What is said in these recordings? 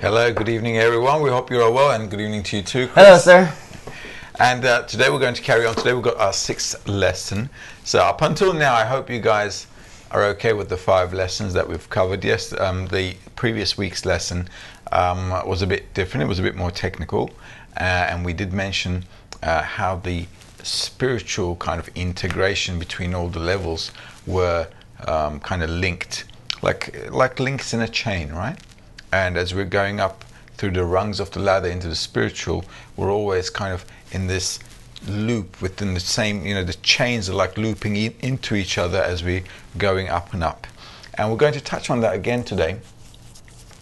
Hello, good evening everyone. We hope you're all well, and good evening to you too, Chris. Hello, sir. And today we're going to carry on. Today we've got our 6th lesson. So up until now, I hope you guys are okay with the 5 lessons that we've covered. Yes, the previous week's lesson was a bit different. It was a bit more technical. And we did mention how the spiritual kind of integration between all the levels were kind of linked, like links in a chain, right? And as we're going up through the rungs of the ladder into the spiritual, we're always kind of in this loop within the same, the chains are like looping into each other as we're going up and up. And we're going to touch on that again today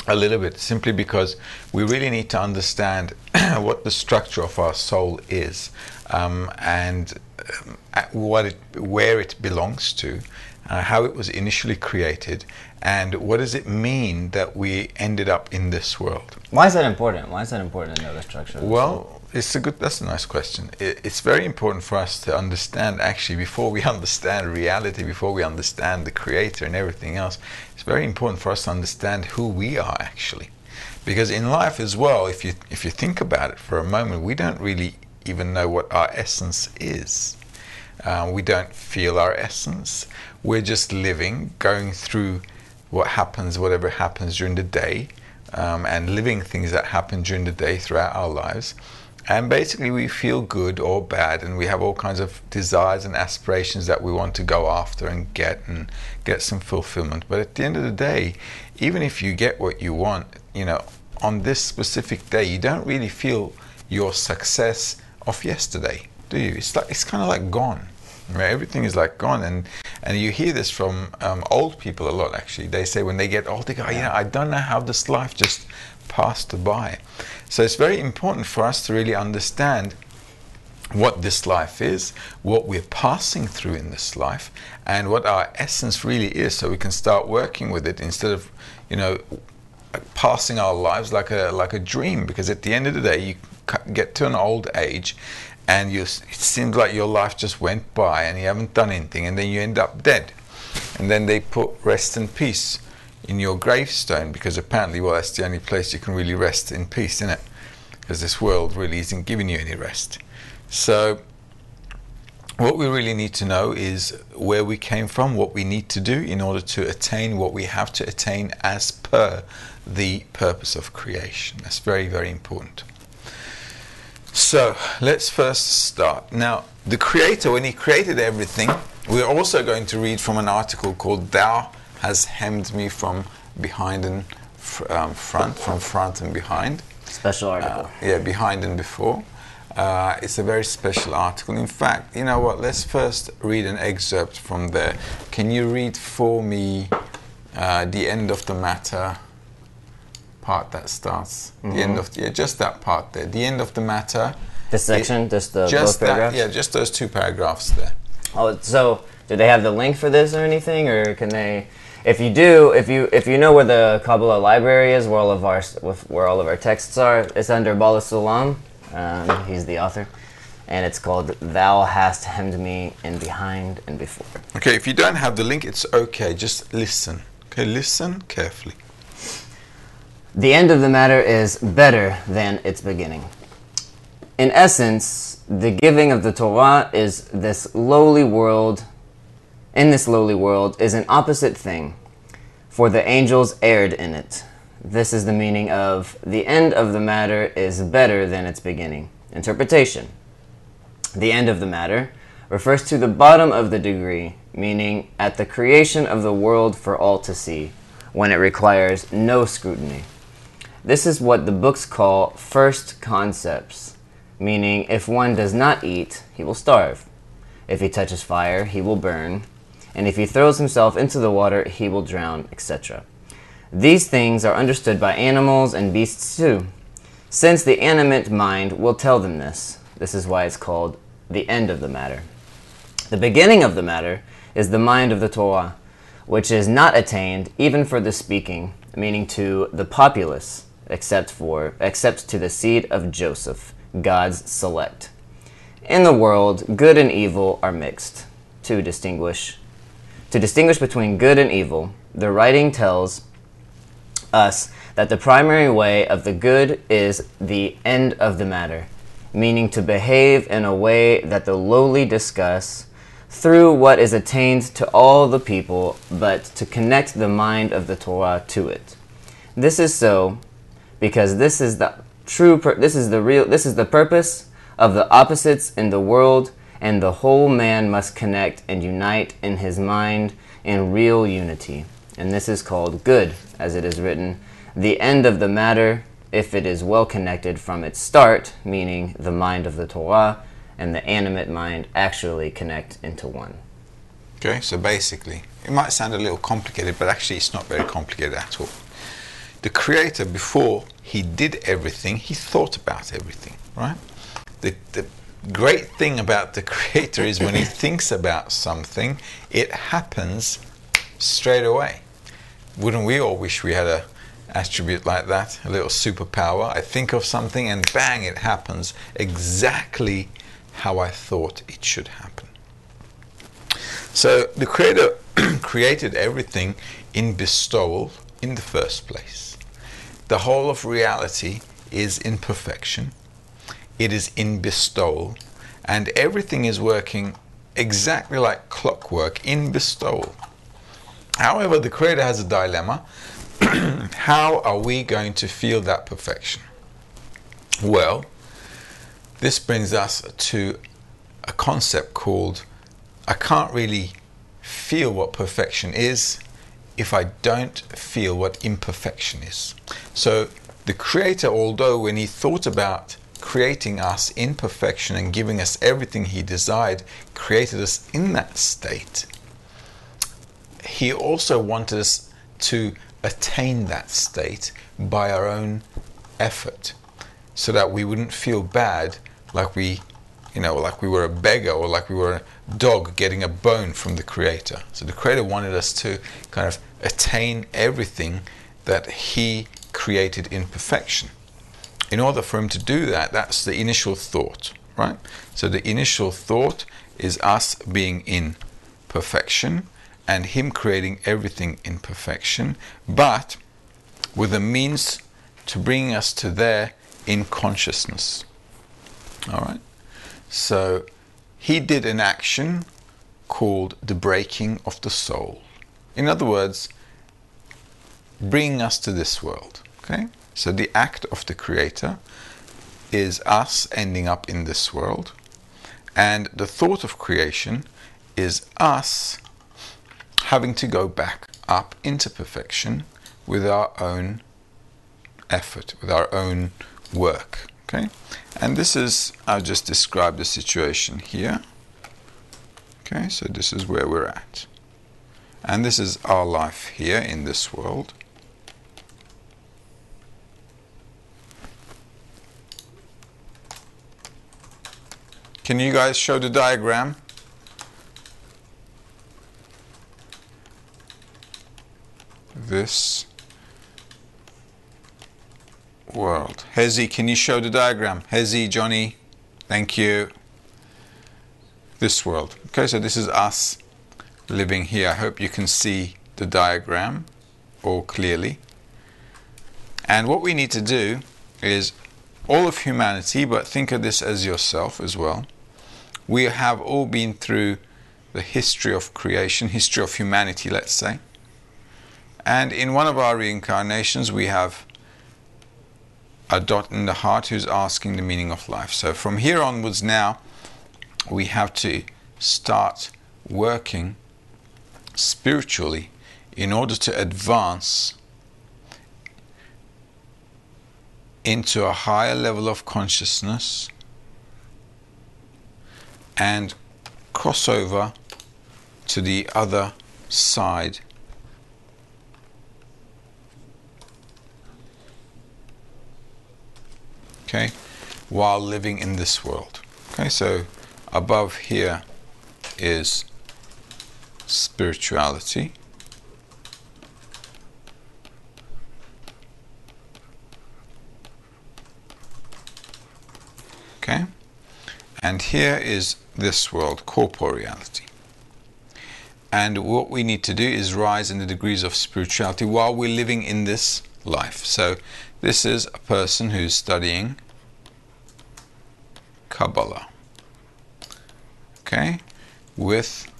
a little bit, simply because we really need to understand what the structure of our soul is, and where it belongs to, how it was initially created, and what does it mean that we ended up in this world. Why is that important? Why is that important to know the structure of the soul? That's a nice question. It's very important for us to understand, actually, before we understand reality, before we understand the Creator and everything else, it's very important for us to understand who we are, actually. Because in life as well, if you think about it for a moment, we don't really even know what our essence is. We don't feel our essence. We're just living, going through whatever happens during the day, and living things that happen during the day throughout our lives. And basically we feel good or bad, and we have all kinds of desires and aspirations that we want to go after and get some fulfillment. But at the end of the day, even if you get what you want, on this specific day, you don't really feel your success of yesterday, do you? It's kind of like gone. Right? Everything is like gone, and you hear this from old people a lot. Actually, they say when they get old, they go, I don't know how this life just passed by. So it's very important for us to really understand what this life is, what we're passing through in this life, and what our essence really is, so we can start working with it instead of passing our lives like a dream. Because at the end of the day, you get to an old age, and it seems like your life just went by and you haven't done anything, and then you end up dead. And then they put rest in peace in your gravestone, because apparently, that's the only place you can really rest in peace, isn't it? Because this world really isn't giving you any rest. So what we really need to know is where we came from, what we need to do in order to attain what we have to attain as per the purpose of creation. That's very, very important. So let's first start. Now, the Creator, when He created everything, we're also going to read from an article called "Thou Has Hemmed Me from Behind and Front," from front and behind. Special article. Behind and before. It's a very special article. In fact, you know what? Let's first read an excerpt from there. Can you read for me the end of the matter? Part that starts, the end of just that part there, the end of the matter. This section, both paragraphs? Just those 2 paragraphs there. Oh, so do they have the link for this or anything, or can they? If you do, if you know where the Kabbalah library is, where all of our texts are, it's under Bala Sulam. He's the author, and it's called "Thou Hast Hemmed Me in Behind and Before." Okay, if you don't have the link, it's okay. Just listen. Okay, listen carefully. The end of the matter is better than its beginning. In essence, the giving of the Torah in this lowly world is an opposite thing, for the angels erred in it. This is the meaning of the end of the matter is better than its beginning. Interpretation. The end of the matter refers to the bottom of the degree, meaning at the creation of the world for all to see, when it requires no scrutiny. This is what the books call first concepts, meaning if one does not eat, he will starve. If he touches fire, he will burn. And if he throws himself into the water, he will drown, etc. These things are understood by animals and beasts too, since the animate mind will tell them this. This is why it's called the end of the matter. The beginning of the matter is the mind of the Torah, which is not attained even for the speaking, meaning to the populace, except to the seed of Joseph, God's select. In the world, good and evil are mixed. To distinguish between good and evil, the writing tells us that the primary way of the good is the end of the matter, meaning to behave in a way that the lowly discuss through what is attained to all the people, but to connect the mind of the Torah to it. This is so because this is the purpose of the opposites in the world, and the whole man must connect and unite in his mind in real unity. And this is called good, as it is written, the end of the matter, if it is well connected from its start, meaning the mind of the Torah and the animate mind actually connect into one. Okay, so basically, it might sound a little complicated, but actually it's not very complicated at all. The Creator, before he did everything, he thought about everything, right? The great thing about the Creator is when he thinks about something, it happens straight away. Wouldn't we all wish we had a attribute like that, a little superpower? I think of something and bang, it happens exactly how I thought it should happen. So the Creator created everything in bestowal in the first place. The whole of reality is in perfection. It is in bestowal, and everything is working exactly like clockwork in bestowal. However, the Creator has a dilemma. How are we going to feel that perfection? Well, this brings us to a concept called, I can't really feel what perfection is if I don't feel what imperfection is. So the Creator, although when he thought about creating us in perfection and giving us everything he desired, created us in that state, he also wanted us to attain that state by our own effort, so that we wouldn't feel bad like we were a beggar, or like we were a dog getting a bone from the Creator. So the Creator wanted us to kind of attain everything that he created in perfection. In order for him to do that, that's the initial thought, right? So the initial thought is us being in perfection and him creating everything in perfection, but with a means to bring us to there in consciousness. All right? So he did an action called the breaking of the soul. In other words, bringing us to this world. Okay? So the act of the Creator is us ending up in this world, and the thought of creation is us having to go back up into perfection with our own effort, with our own work. Okay? And this is, I'll just describe the situation here. Okay, so this is where we're at. And this is our life here in this world. Can you guys show the diagram? This world. Hezi, can you show the diagram? Hezi, Johnny, thank you. This world. Okay, so this is us living here. I hope you can see the diagram all clearly. And what we need to do is all of humanity, but think of this as yourself as well. We have all been through the history of creation, history of humanity, let's say. And in one of our reincarnations, we have a dot in the heart who's asking the meaning of life. So from here onwards now, we have to start working spiritually in order to advance into a higher level of consciousness and cross over to the other side okay, while living in this world. Okay, so above here is spirituality. Okay, and here is this world, corporeality. And what we need to do is rise in the degrees of spirituality while we're living in this life. So this is a person who's studying Kabbalah, okay, with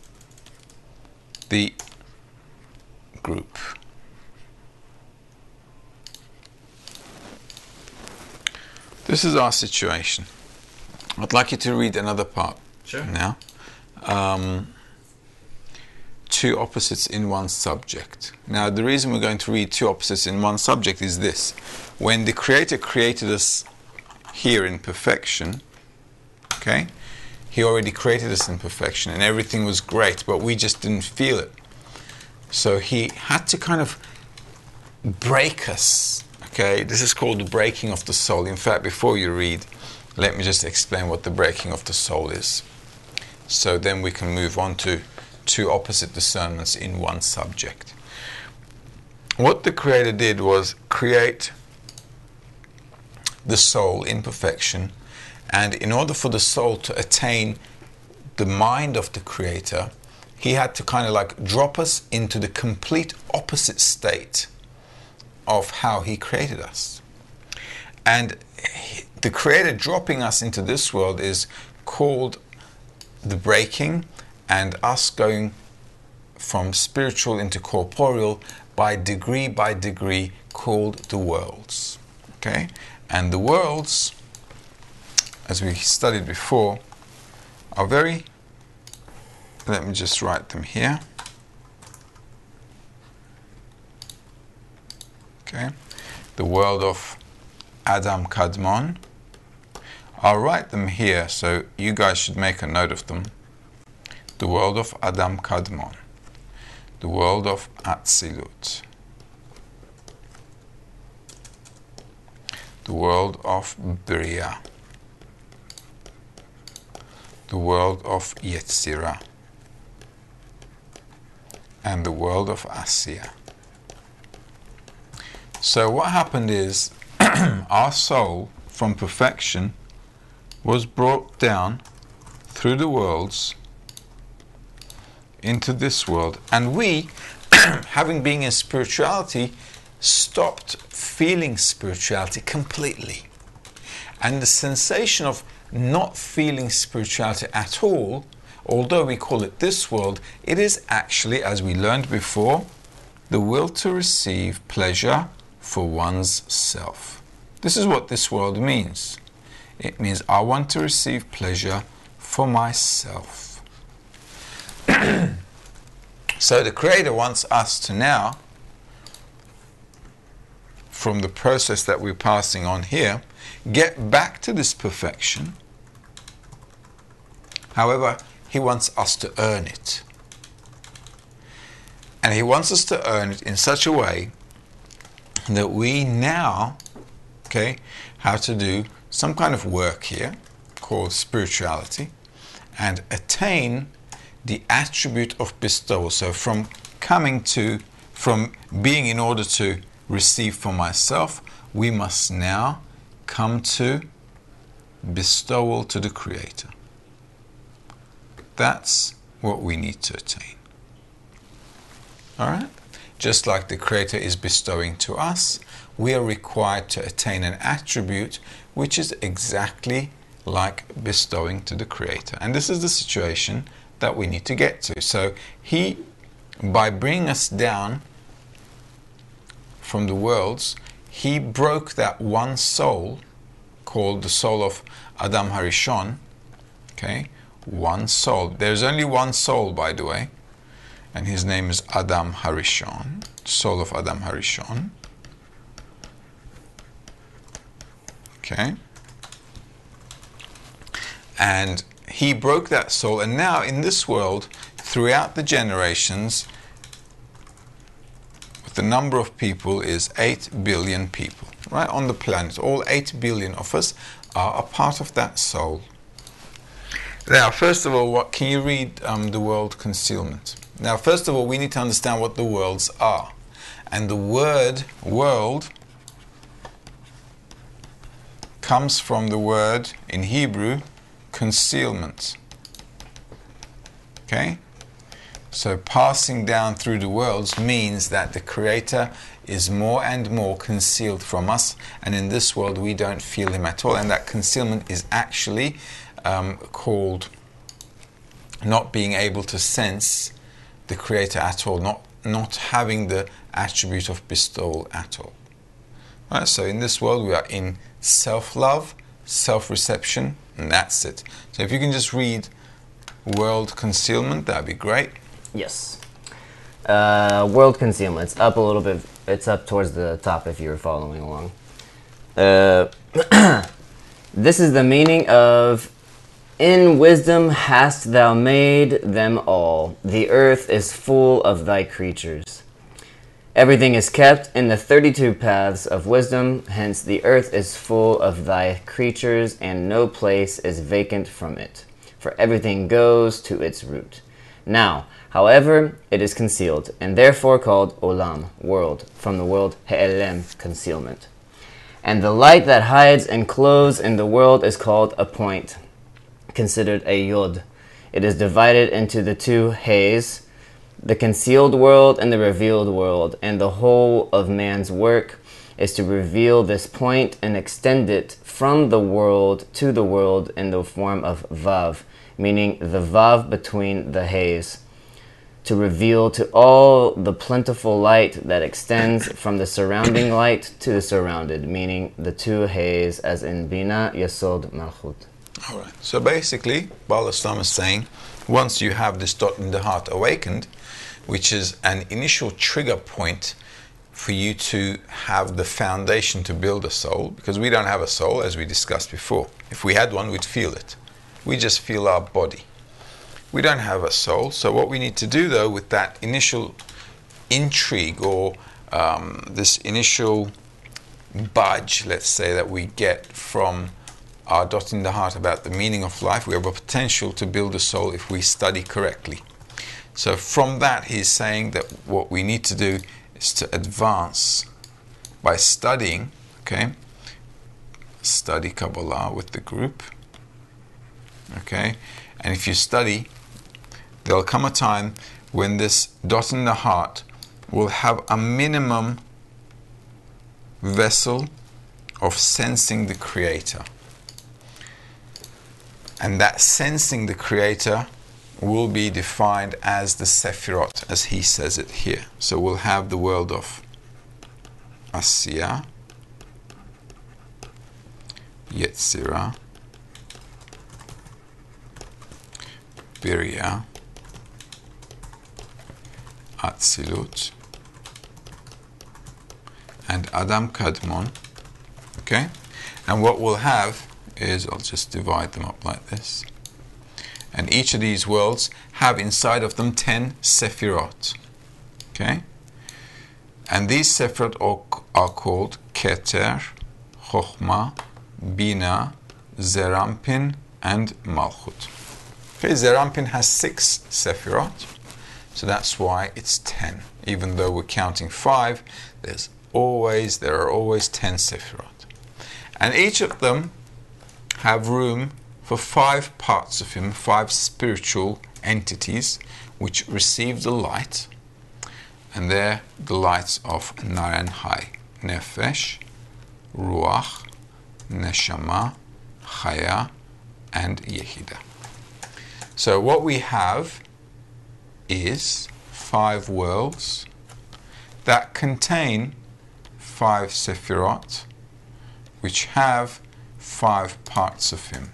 the group. This is our situation. I'd like you to read another part. Sure. Now. Two opposites in one subject. Now, the reason we're going to read two opposites in one subject is this. When the Creator created us here in perfection, okay, He already created us in perfection and everything was great, but we just didn't feel it. So He had to kind of break us, okay? This is called the breaking of the soul. In fact, before you read, let me just explain what the breaking of the soul is. So then we can move on to two opposite discernments in one subject. What the Creator did was create the soul in perfection, and in order for the soul to attain the mind of the Creator, He had to kind of like drop us into the complete opposite state of how He created us. And the Creator dropping us into this world is called the breaking, and us going from spiritual into corporeal by degree called the worlds. Okay? And the worlds, as we studied before, are very, let me just write them here. Okay? The world of Adam Kadmon. I'll write them here, so you guys should make a note of them. The world of Adam Kadmon, the world of Atzilut, the world of Bria, the world of Yetzirah, and the world of Asiya. So what happened is our soul from perfection was brought down through the worlds into this world, and we, having been in spirituality, stopped feeling spirituality completely. And the sensation of not feeling spirituality at all, although we call it this world, it is actually, as we learned before, the will to receive pleasure for one's self. This is what this world means. It means I want to receive pleasure for myself. So the Creator wants us to now, from the process that we're passing on here, get back to this perfection. However, He wants us to earn it. And He wants us to earn it in such a way that we now, okay, have to do some kind of work here called spirituality and attain the attribute of bestowal. So from being in order to receive for myself, we must now come to bestowal to the Creator. That's what we need to attain. All right? Just like the Creator is bestowing to us, we are required to attain an attribute which is exactly like bestowing to the Creator. And this is the situation that we need to get to. So He, by bringing us down from the worlds, He broke that one soul called the soul of Adam HaRishon. Okay? One soul. There's only one soul, by the way, and his name is Adam HaRishon, soul of Adam HaRishon. Okay? And he broke that soul, and now in this world, throughout the generations, the number of people is 8 billion people, right, on the planet. All 8 billion of us are a part of that soul. Now, first of all, what can you read the word concealment? Now, first of all, we need to understand what the worlds are. And the word world comes from the word in Hebrew concealment. Okay? So passing down through the worlds means that the Creator is more and more concealed from us, and in this world we don't feel him at all, and that concealment is actually called not being able to sense the Creator at all, not having the attribute of bestowal at all. Right, so in this world we are in self-love, self-reception, and that's it. So if you can just read world concealment, that'd be great. Yes. World concealment. It's up a little bit. It's up towards the top if you were following along. This is the meaning of, in wisdom hast thou made them all. The earth is full of thy creatures. Everything is kept in the 32 paths of wisdom, hence the earth is full of thy creatures, and no place is vacant from it, for everything goes to its root. Now, however, it is concealed, and therefore called olam, world, from the word he'elem, concealment. And the light that hides and clothes in the world is called a point, considered a yod. It is divided into the two heys, the concealed world and the revealed world, and the whole of man's work is to reveal this point and extend it from the world to the world in the form of vav, meaning the vav between the heys, to reveal to all the plentiful light that extends from the surrounding light to the surrounded, meaning the two heys, as in Bina, Yesod, Malchut. All right. So basically, Baal Islam is saying, once you have this dot in the heart awakened, which is an initial trigger point for you to have the foundation to build a soul, because we don't have a soul, as we discussed before. If we had one, we'd feel it. We just feel our body. We don't have a soul, so what we need to do, though, with that initial intrigue or this initial budge, let's say, that we get from our dot in the heart about the meaning of life, we have a potential to build a soul if we study correctly. So from that, he's saying that what we need to do is to advance by studying, okay? Study Kabbalah with the group, okay? And if you study, there'll come a time when this dot in the heart will have a minimum vessel of sensing the Creator. And that sensing the Creator will be defined as the Sephirot, as he says it here. So we'll have the world of Asiya, Yetzirah, Birya, Atzilut, and Adam Kadmon. Okay? And what we'll have is, I'll just divide them up like this. And each of these worlds have inside of them 10 Sephirot. Okay? And these Sephirot are called Keter, Chochmah, Bina, Zerampin, and Malchut. Okay, Zerampin has 6 Sephirot, so that's why it's 10. Even though we're counting 5, there are always 10 Sephirot. And each of them have room for 5 parts of him, 5 spiritual entities which receive the light, and they're the lights of Naran Hai, Nefesh, Ruach, Neshama, Chaya, and Yehida. So what we have is 5 worlds that contain 5 Sephirot, which have 5 parts of him.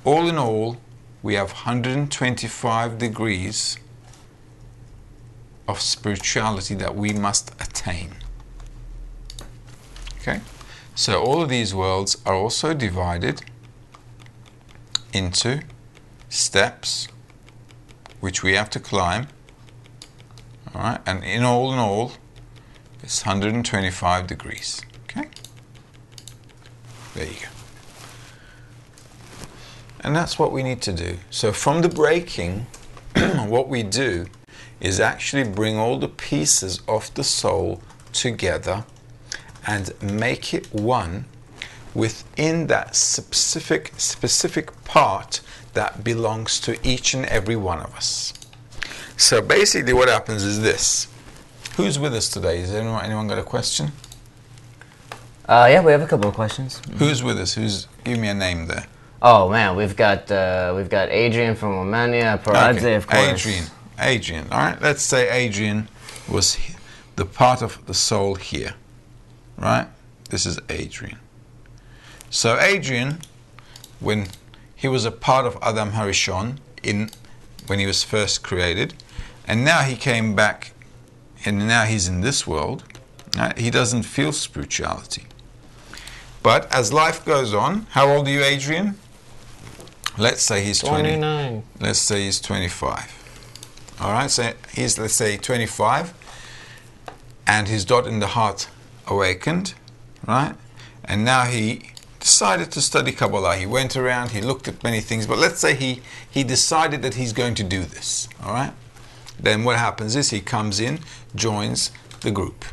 All in all, we have 125 degrees of spirituality that we must attain. Okay? So all of these worlds are also divided into steps which we have to climb. All right? And in all, it's 125 degrees. Okay? There you go. And that's what we need to do. So from the breaking, what we do is actually bring all the pieces of the soul together and make it one within that specific part that belongs to each and every one of us. So basically what happens is this. Who's with us today? Is anyone got a question? Yeah, we have a couple of questions. Who's with us? Give me a name there. Oh man, we've got Adrian from Romania, Paradze, of course. Adrian. All right. Let's say Adrian was the part of the soul here, right? This is Adrian. So Adrian, when he was a part of Adam HaRishon when he was first created, and now he came back, and now he's in this world. Right? He doesn't feel spirituality. But as life goes on, how old are you, Adrian? Let's say he's 29. Let's say he's 25. All right, so he's, let's say, 25, and his dot in the heart awakened, right? And now he decided to study Kabbalah. He went around, he looked at many things, but let's say he decided that he's going to do this, all right? Then what happens is he comes in, joins the group.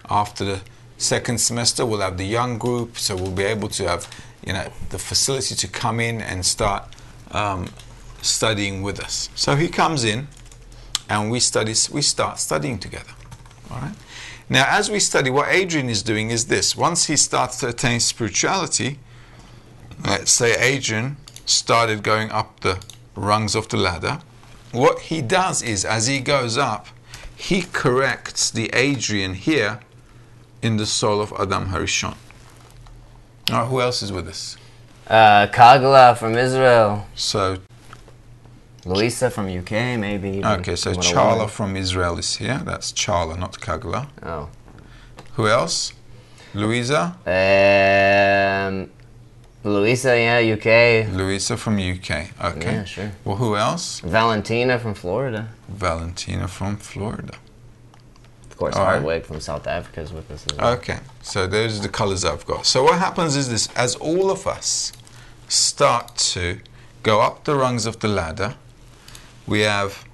After the second semester, we'll have the young group, so we'll be able to have, the facility to come in and start studying with us. So he comes in, and we start studying together. All right. Now, as we study, what Adrian is doing is this. Once he starts to attain spirituality, let's say Adrian started going up the rungs of the ladder. What he does is, as he goes up, he corrects the Adrian here in the soul of Adam HaRishon. All right, who else is with us? Kagla from Israel. So, Louisa from UK, maybe. Okay, so Charla from Israel is here. That's Charla, not Kagla. Oh. Who else? Louisa? Louisa, yeah, UK. Louisa from UK. Okay. Yeah, sure. Well, who else? Valentina from Florida. Valentina from Florida. Of course, All right. Hardwick from South Africa is with us as well. Okay, so those are the colors I've got. So what happens is this, as all of us start to go up the rungs of the ladder, we have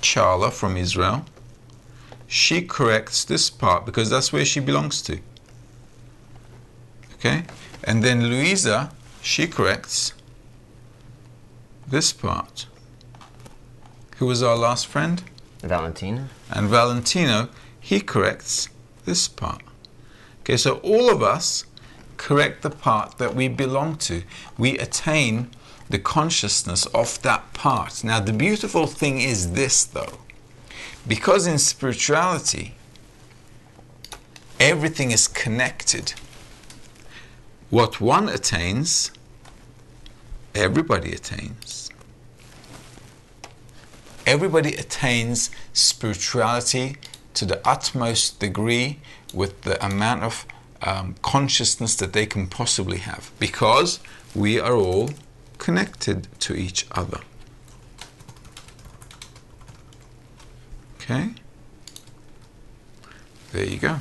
Charla from Israel. She corrects this part because that's where she belongs to. Okay? And then Louisa, she corrects this part. Who was our last friend? Valentina. And Valentino, he corrects this part. Okay, so all of us correct the part that we belong to. We attain the consciousness of that part. Now, the beautiful thing is this, though. Because in spirituality, everything is connected. What one attains, everybody attains. Everybody attains spirituality to the utmost degree with the amount of consciousness that they can possibly have, because we are all connected to each other. Okay? There you go.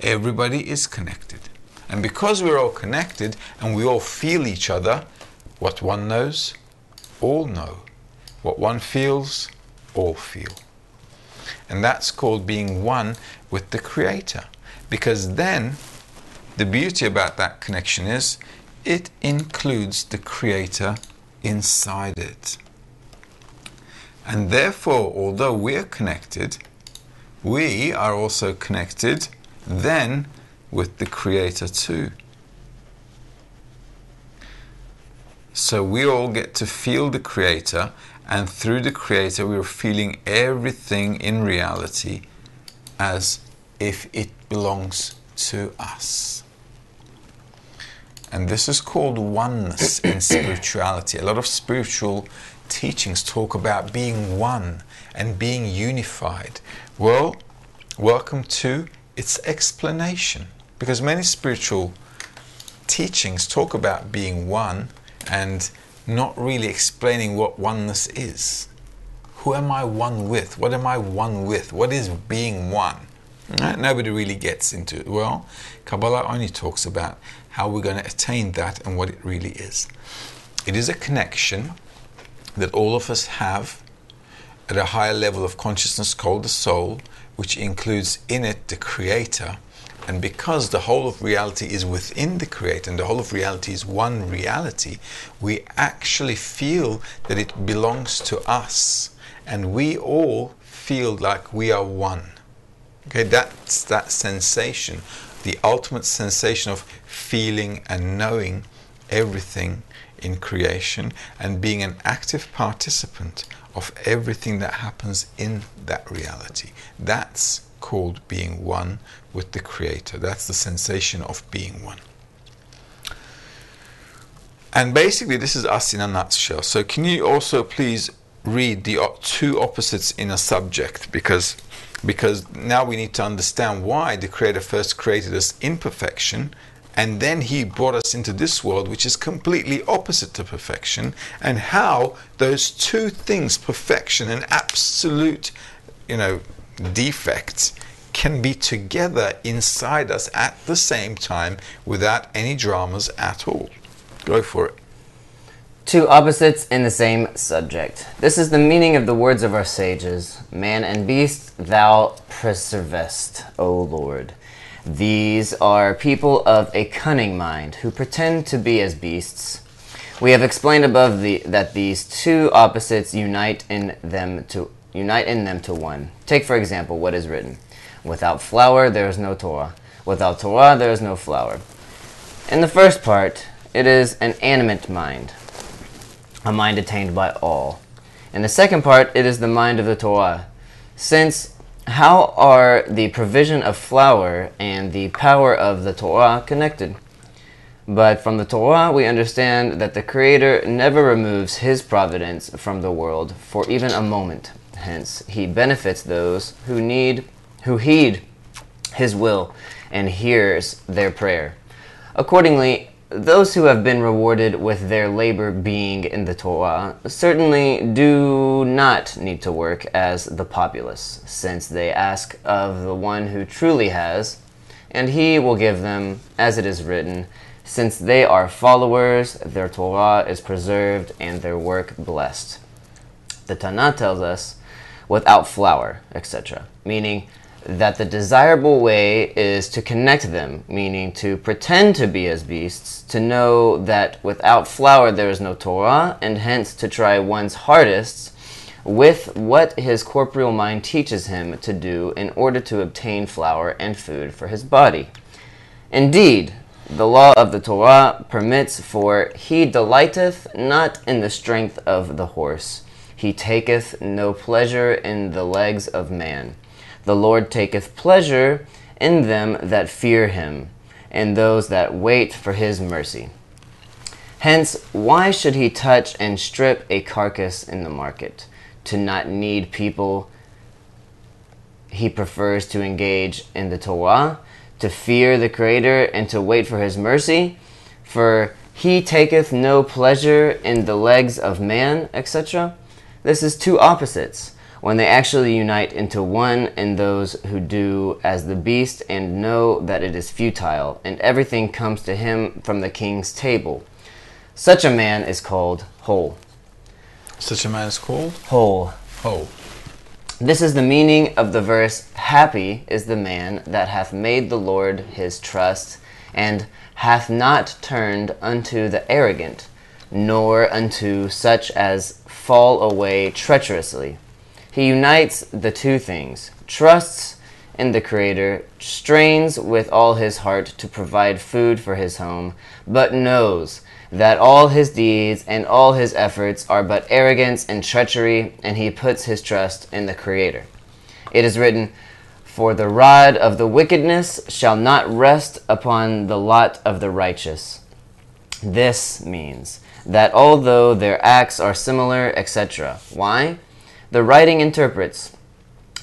Everybody is connected. And because we're all connected and we all feel each other, what one knows, all know. What one feels, all feel. And that's called being one with the Creator. Because then, the beauty about that connection is, it includes the Creator inside it. And therefore, although we're connected, we are also connected then with the Creator too. So we all get to feel the Creator, and through the Creator we're feeling everything in reality as if it belongs to us. And this is called oneness in spirituality. A lot of spiritual teachings talk about being one and being unified. Well, welcome to its explanation. Because many spiritual teachings talk about being one and not really explaining what oneness is. Who am I one with? What am I one with? What is being one? Right? Nobody really gets into it. Well, Kabbalah only talks about how we're going to attain that and what it really is. It is a connection that all of us have at a higher level of consciousness called the soul, which includes in it the Creator. And because the whole of reality is within the Creator and the whole of reality is one reality, we actually feel that it belongs to us. And we all feel like we are one. Okay, that's that sensation, the ultimate sensation of feeling and knowing everything in creation and being an active participant of everything that happens in that reality. That's called being one with the Creator. That's the sensation of being one. And basically this is us in a nutshell. So can you also please read the two opposites in a subject, because now we need to understand why the Creator first created us in perfection, and then he brought us into this world which is completely opposite to perfection, and how those two things, perfection and absolute, defects, can be together inside us at the same time without any dramas at all. Go for it. Two opposites in the same subject. This is the meaning of the words of our sages. Man and beast thou preservest, O Lord. These are people of a cunning mind who pretend to be as beasts. We have explained above that these two opposites unite in them to one. Take for example what is written: without flour there is no Torah. Without Torah there is no flour. In the first part, it is an animate mind, a mind attained by all. In the second part, it is the mind of the Torah. Since how are the provision of flour and the power of the Torah connected? But from the Torah we understand that the Creator never removes his providence from the world for even a moment. Hence, he benefits those who heed his will and hears their prayer. Accordingly, those who have been rewarded with their labor being in the Torah certainly do not need to work as the populace, since they ask of the one who truly has, and he will give them, as it is written, since they are followers, their Torah is preserved and their work blessed. The Tanakh tells us, without flour, etc., meaning that the desirable way is to connect them, meaning to pretend to be as beasts, to know that without flour there is no Torah, and hence to try one's hardest with what his corporeal mind teaches him to do in order to obtain flour and food for his body. Indeed, the law of the Torah permits, for he delighteth not in the strength of the horse. He taketh no pleasure in the legs of man. The Lord taketh pleasure in them that fear him, and those that wait for his mercy. Hence, why should he touch and strip a carcass in the market? To not need people he prefers to engage in the Torah, to fear the Creator, and to wait for his mercy? For he taketh no pleasure in the legs of man, etc. This is two opposites, when they actually unite into one in those who do as the beast and know that it is futile, and everything comes to him from the king's table. Such a man is called whole. Such a man is called? Whole. Whole. This is the meaning of the verse, happy is the man that hath made the Lord his trust, and hath not turned unto the arrogant, nor unto such as fall away treacherously. He unites the two things, trusts in the Creator, strains with all his heart to provide food for his home, but knows that all his deeds and all his efforts are but arrogance and treachery, and he puts his trust in the Creator. It is written, for the rod of the wickedness shall not rest upon the lot of the righteous. This means that although their acts are similar, etc. Why? The writing interprets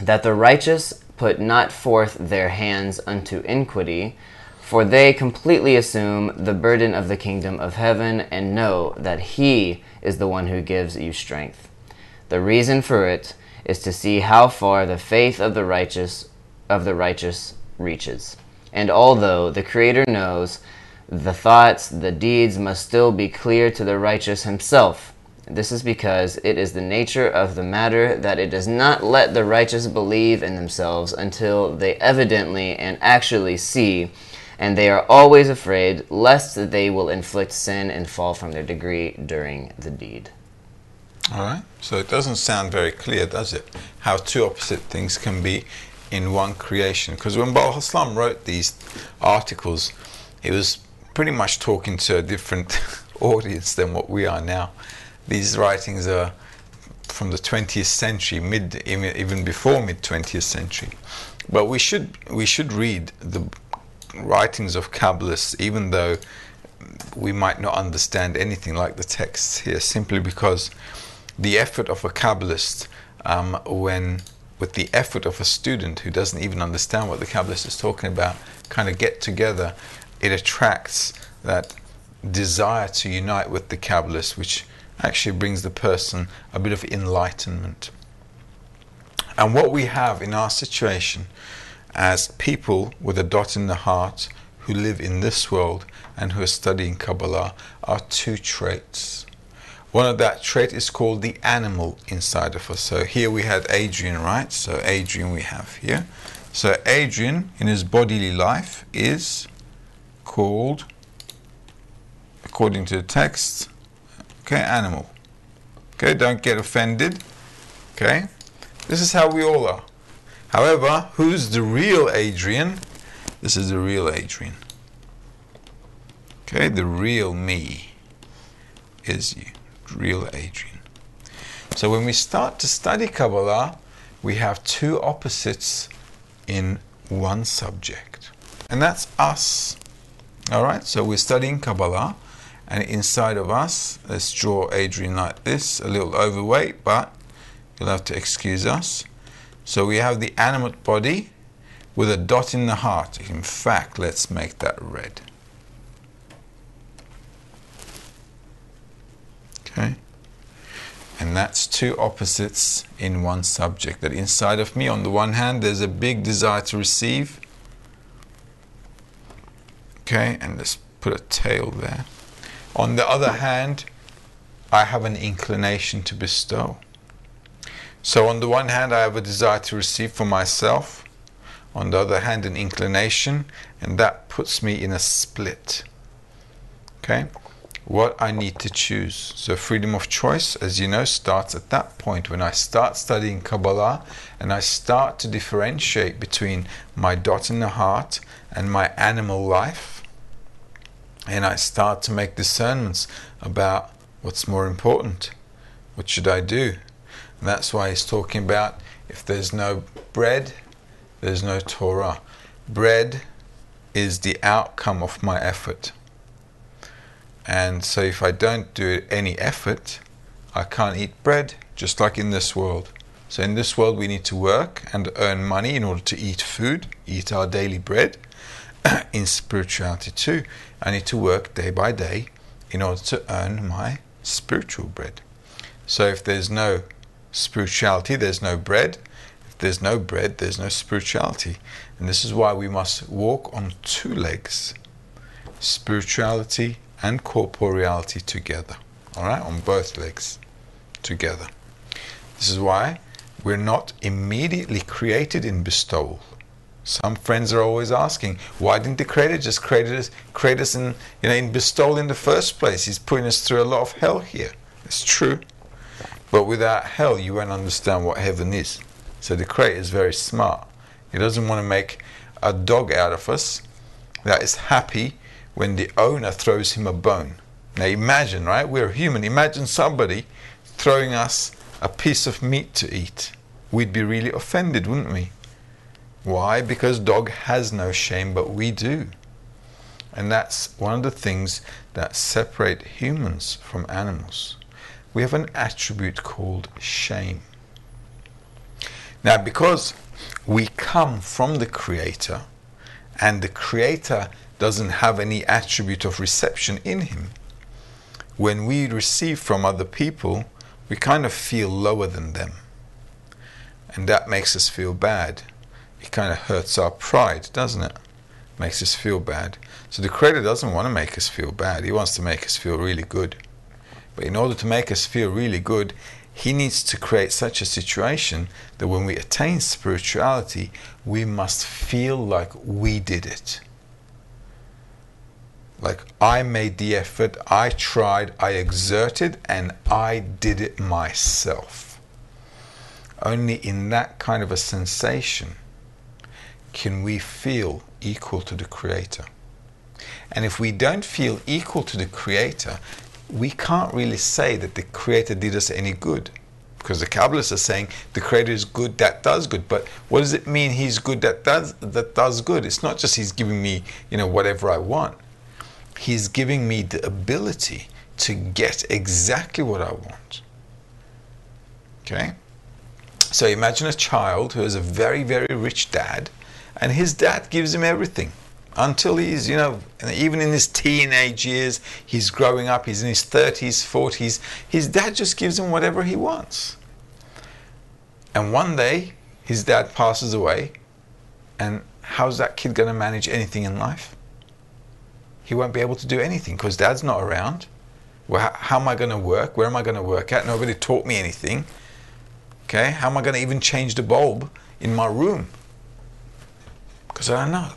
that the righteous put not forth their hands unto iniquity, for they completely assume the burden of the kingdom of heaven and know that he is the one who gives you strength. The reason for it is to see how far the faith of the righteous reaches. And although the Creator knows the thoughts, the deeds must still be clear to the righteous himself. This is because it is the nature of the matter that it does not let the righteous believe in themselves until they evidently and actually see, and they are always afraid lest they will inflict sin and fall from their degree during the deed. All right. So it doesn't sound very clear, does it? How two opposite things can be in one creation. Because when Baal Haslam wrote these articles, he was pretty much talking to a different audience than what we are now. These writings are from the 20th century, even before mid 20th century. But we should read the writings of Kabbalists, even though we might not understand anything like the texts here, simply because the effort of a Kabbalist, with the effort of a student who doesn't even understand what the Kabbalist is talking about, kind of get together, it attracts that desire to unite with the Kabbalist, which actually brings the person a bit of enlightenment. And what we have in our situation as people with a dot in the heart who live in this world and who are studying Kabbalah are two traits. One of that trait is called the animal inside of us. So here we had Adrian, right? So Adrian we have here. So Adrian in his bodily life is called, according to the text, okay, animal. Okay, don't get offended. Okay, this is how we all are. However, who's the real Adrian? This is the real Adrian. Okay, the real me is you, real Adrian. So when we start to study Kabbalah, we have two opposites in one subject. And that's us. Alright, so we're studying Kabbalah, and inside of us, let's draw Adrian like this, a little overweight, but you'll have to excuse us. So we have the animate body with a dot in the heart. In fact, let's make that red. Okay, and that's two opposites in one subject. That inside of me, on the one hand, there's a big desire to receive. Okay, and let's put a tail there. On the other hand, I have an inclination to bestow. So on the one hand, I have a desire to receive for myself. On the other hand, an inclination, and that puts me in a split. Okay, what I need to choose. So freedom of choice, as you know, starts at that point when I start studying Kabbalah and I start to differentiate between my dot in the heart and my animal life. And I start to make discernments about what's more important. What should I do? And that's why he's talking about if there's no bread, there's no Torah. Bread is the outcome of my effort. And so if I don't do any effort, I can't eat bread, just like in this world. So in this world we need to work and earn money in order to eat food, eat our daily bread. In spirituality too, I need to work day by day in order to earn my spiritual bread. So if there's no spirituality, there's no bread. If there's no bread, there's no spirituality. And this is why we must walk on two legs. Spirituality and corporeality together. Alright, on both legs together. This is why we're not immediately created in bestowal. Some friends are always asking, why didn't the Creator just create us in bestowal in the first place? He's putting us through a lot of hell here. It's true. But without hell, you won't understand what heaven is. So the Creator is very smart. He doesn't want to make a dog out of us that is happy when the owner throws him a bone. Now imagine, right? We're human. Imagine somebody throwing us a piece of meat to eat. We'd be really offended, wouldn't we? Why? Because dog has no shame, but we do. And that's one of the things that separate humans from animals. We have an attribute called shame. Now, because we come from the Creator, and the Creator doesn't have any attribute of reception in him, when we receive from other people, we kind of feel lower than them. And that makes us feel bad. It kind of hurts our pride, doesn't it? Makes us feel bad. So the Creator doesn't want to make us feel bad. He wants to make us feel really good. But in order to make us feel really good, He needs to create such a situation that when we attain spirituality, we must feel like we did it. Like, I made the effort, I tried, I exerted, and I did it myself. Only in that kind of a sensation can we feel equal to the Creator. And if we don't feel equal to the Creator, we can't really say that the Creator did us any good. Because the Kabbalists are saying the Creator is good, that does good. But what does it mean He's good, that does good? It's not just He's giving me, whatever I want. He's giving me the ability to get exactly what I want. Okay? So imagine a child who has a very, very rich dad, and his dad gives him everything. Until he's, even in his teenage years, he's growing up, he's in his 30s, 40s, his dad just gives him whatever he wants. And one day, his dad passes away, and how's that kid going to manage anything in life? He won't be able to do anything because dad's not around. Well, how am I going to work? Where am I going to work at? Nobody taught me anything. Okay, how am I going to even change the bulb in my room? Because I don't know.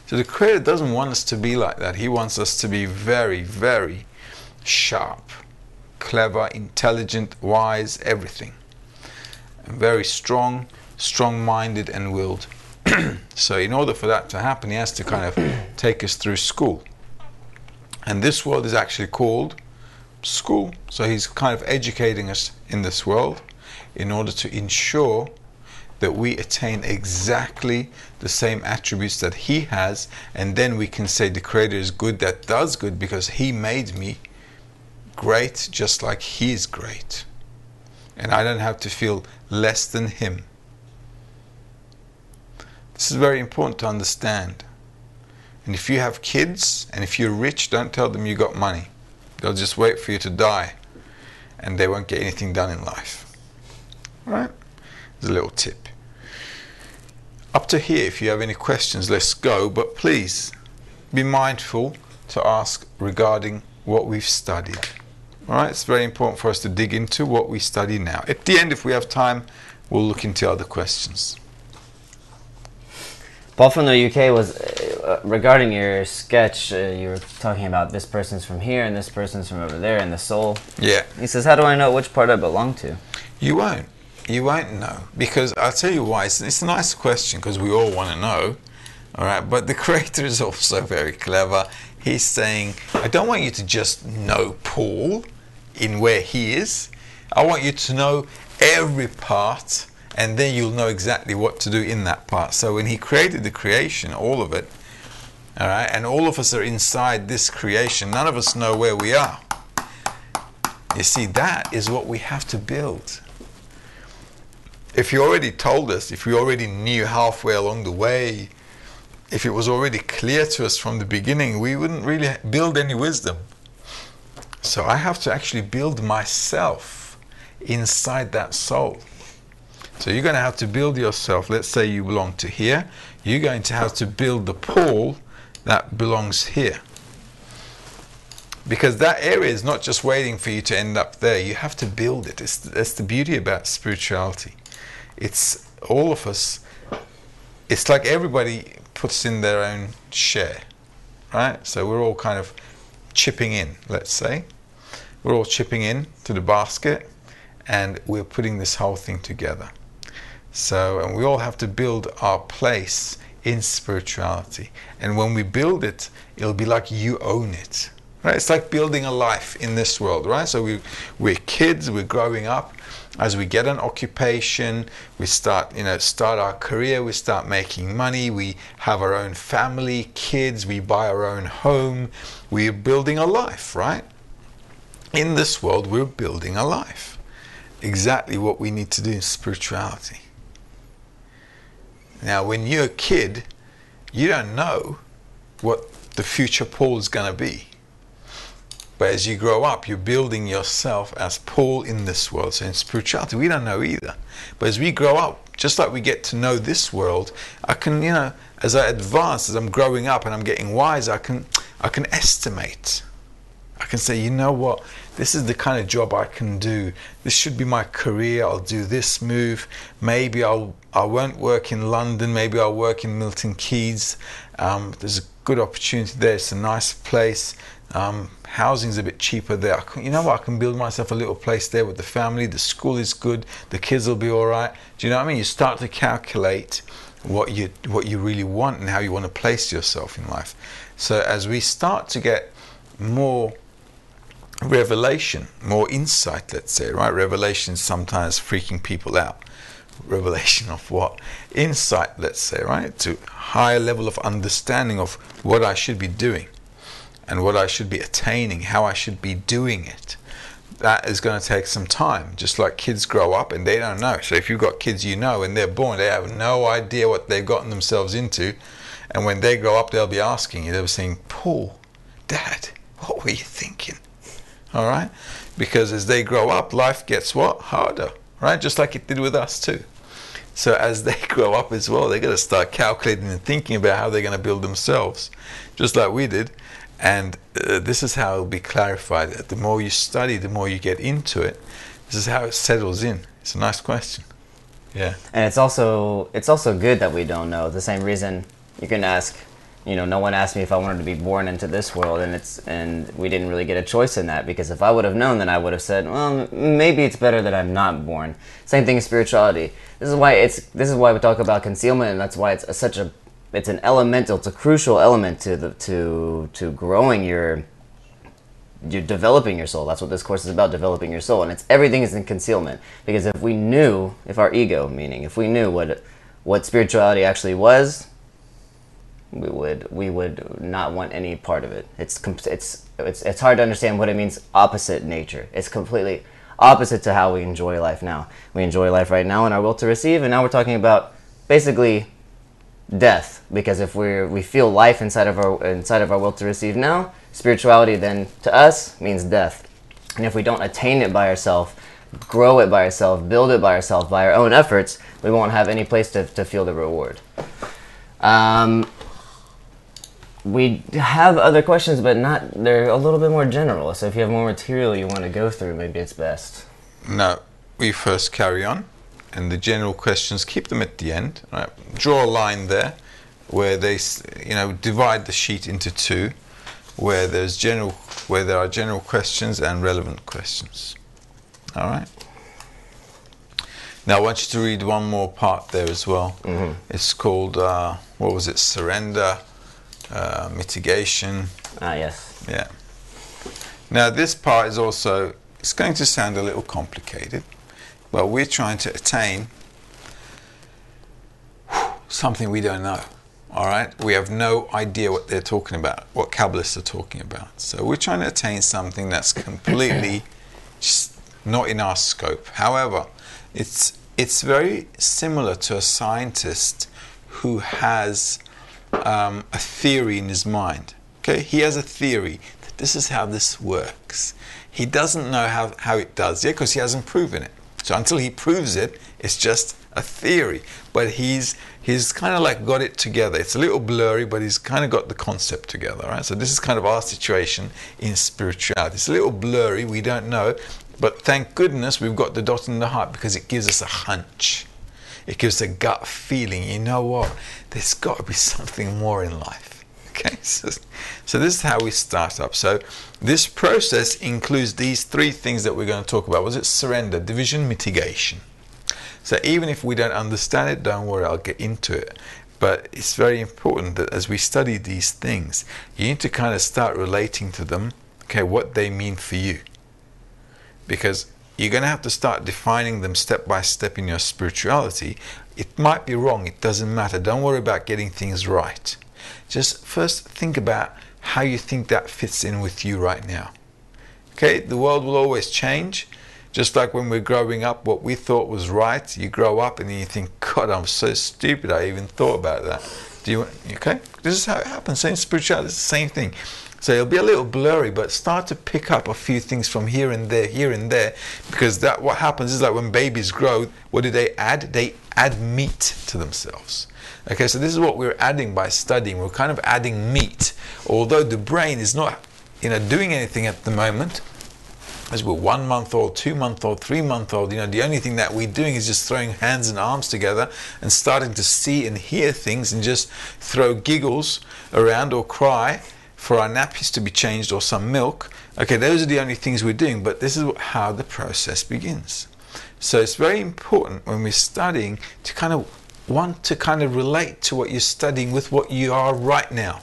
So the Creator doesn't want us to be like that. He wants us to be very, very sharp, clever, intelligent, wise, everything. And very strong, strong-minded and willed. So in order for that to happen, He has to kind of take us through school. And this world is actually called school. So He's kind of educating us in this world in order to ensure that we attain exactly the same attributes that He has, and then we can say the Creator is good, that does good, because He made me great just like He is great. And I don't have to feel less than Him. This is very important to understand. And if you have kids, and if you're rich, don't tell them you got money. They'll just wait for you to die, and they won't get anything done in life. Right? There's a little tip. Up to here, if you have any questions, let's go. But please, be mindful to ask regarding what we've studied. Alright, it's very important for us to dig into what we study now. At the end, if we have time, we'll look into other questions. Paul from the UK was, regarding your sketch, you were talking about this person's from here and this person's from over there and the soul. Yeah. He says, how do I know which part I belong to? You won't. You won't know. Because I'll tell you why. It's a nice question because we all want to know. Alright, but the Creator is also very clever. He's saying, I don't want you to just know Paul in where he is. I want you to know every part, and then you'll know exactly what to do in that part. So when He created the creation, all of it, all right, and all of us are inside this creation, none of us know where we are. You see, that is what we have to build. If you already told us, if we already knew halfway along the way, if it was already clear to us from the beginning, we wouldn't really build any wisdom. So I have to actually build myself inside that soul. So you're going to have to build yourself. Let's say you belong to here. You're going to have to build the Paul that belongs here. Because that area is not just waiting for you to end up there. You have to build it. That's the beauty about spirituality. It's all of us. It's like everybody puts in their own share. Right? So we're all kind of chipping in, let's say. We're all chipping in to the basket, and we're putting this whole thing together. So, and we all have to build our place in spirituality. And when we build it, it'll be like you own it. Right? It's like building a life in this world, right? So we're kids, we're growing up. As we get an occupation, we start our career, we start making money, we have our own family, kids, we buy our own home. We're building a life, right? In this world, we're building a life. Exactly what we need to do in spirituality. Now, when you're a kid, you don't know what the future Paul is going to be. But as you grow up, you're building yourself as Paul in this world. So in spirituality, we don't know either. But as we grow up, just like we get to know this world, I can, as I advance, as I'm growing up and I'm getting wise, I can estimate. I can say, you know what, this is the kind of job I can do. This should be my career. I'll do this move. Maybe I won't work in London. Maybe I'll work in Milton Keynes. There's a good opportunity there. It's a nice place. Housing's a bit cheaper there. You know what? I can build myself a little place there with the family. The school is good. The kids will be all right. Do you know what I mean? You start to calculate what you really want and how you want to place yourself in life. So as we start to get more revelation, more insight, let's say, right? Revelation is sometimes freaking people out. Revelation of what? Insight, let's say, right? To higher level of understanding of what I should be doing and what I should be attaining, how I should be doing it. That is going to take some time, just like kids grow up and they don't know. So if you've got kids, you know, and they're born, they have no idea what they've gotten themselves into. And when they grow up, they'll be asking you, they'll be saying, Paul, Dad, what were you thinking? All right? Because as they grow up, life gets what? Harder, right? Just like it did with us too. So as they grow up as well, they're going to start calculating and thinking about how they're going to build themselves, just like we did. And this is how it'll be clarified. The more you study, the more you get into it. This is how it settles in. It's a nice question. Yeah. And it's also good that we don't know. The same reason you can ask, you know, no one asked me if I wanted to be born into this world, and we didn't really get a choice in that, because if I would have known, then I would have said, well, maybe it's better that I'm not born. Same thing as spirituality. This is why we talk about concealment, and that's why it's an elemental, it's a crucial element to growing you're developing your soul. That's what this course is about, developing your soul. And everything is in concealment. Because if our ego, meaning if we knew what spirituality actually was, we would not want any part of it. It's hard to understand what it means, opposite nature. It's completely opposite to how we enjoy life now. We enjoy life right now in our will to receive, and now we're talking about basically death, because if we feel life inside of our will to receive now, spirituality then to us means death. And if we don't attain it by ourselves, grow it by ourselves, build it by ourselves, by our own efforts, we won't have any place to feel the reward. We have other questions, but they're a little bit more general. So if you have more material you want to go through, maybe it's best. No, we first carry on. And the general questions, keep them at the end. Right? Draw a line there where they, divide the sheet into two, where there are general questions and relevant questions. All right. Now I want you to read one more part there as well. Mm-hmm. It's called surrender, mitigation. Yes. Yeah. Now this part is also, it's going to sound a little complicated. Well, we're trying to attain something we don't know, all right? We have no idea what they're talking about, what Kabbalists are talking about. So we're trying to attain something that's completely just not in our scope. However, it's very similar to a scientist who has a theory in his mind. Okay, he has a theory that this is how this works. He doesn't know how it does yet because he hasn't proven it. So until he proves it, it's just a theory. But he's kind of like got it together. It's a little blurry, but he's kind of got the concept together, right? So this is kind of our situation in spirituality. It's a little blurry, we don't know, but thank goodness we've got the dot in the heart, because it gives us a hunch. It gives a gut feeling, you know what? There's got to be something more in life. Okay, so this is how we start up. So this process includes these three things that we're going to talk about. Was it surrender, division, mitigation? So even if we don't understand it, don't worry, I'll get into it. But it's very important that as we study these things, you need to kind of start relating to them, okay, what they mean for you. Because you're going to have to start defining them step by step in your spirituality. It might be wrong, it doesn't matter. Don't worry about getting things right. Just first think about how you think that fits in with you right now. Okay, the world will always change. Just like when we're growing up, what we thought was right, you grow up and then you think, God, I'm so stupid, I even thought about that. Okay? This is how it happens. Same spirituality, it's the same thing. So it'll be a little blurry, but start to pick up a few things from here and there, because what happens is like when babies grow, what do they add? They add meat to themselves. Okay, so this is what we're adding by studying. We're kind of adding meat. Although the brain is not, doing anything at the moment, as we're 1 month old, 2 month old, 3 month old, the only thing that we're doing is just throwing hands and arms together and starting to see and hear things and just throw giggles around or cry for our nappies to be changed or some milk. Okay, those are the only things we're doing, but this is how the process begins. So it's very important when we're studying to want to relate to what you're studying with what you are right now.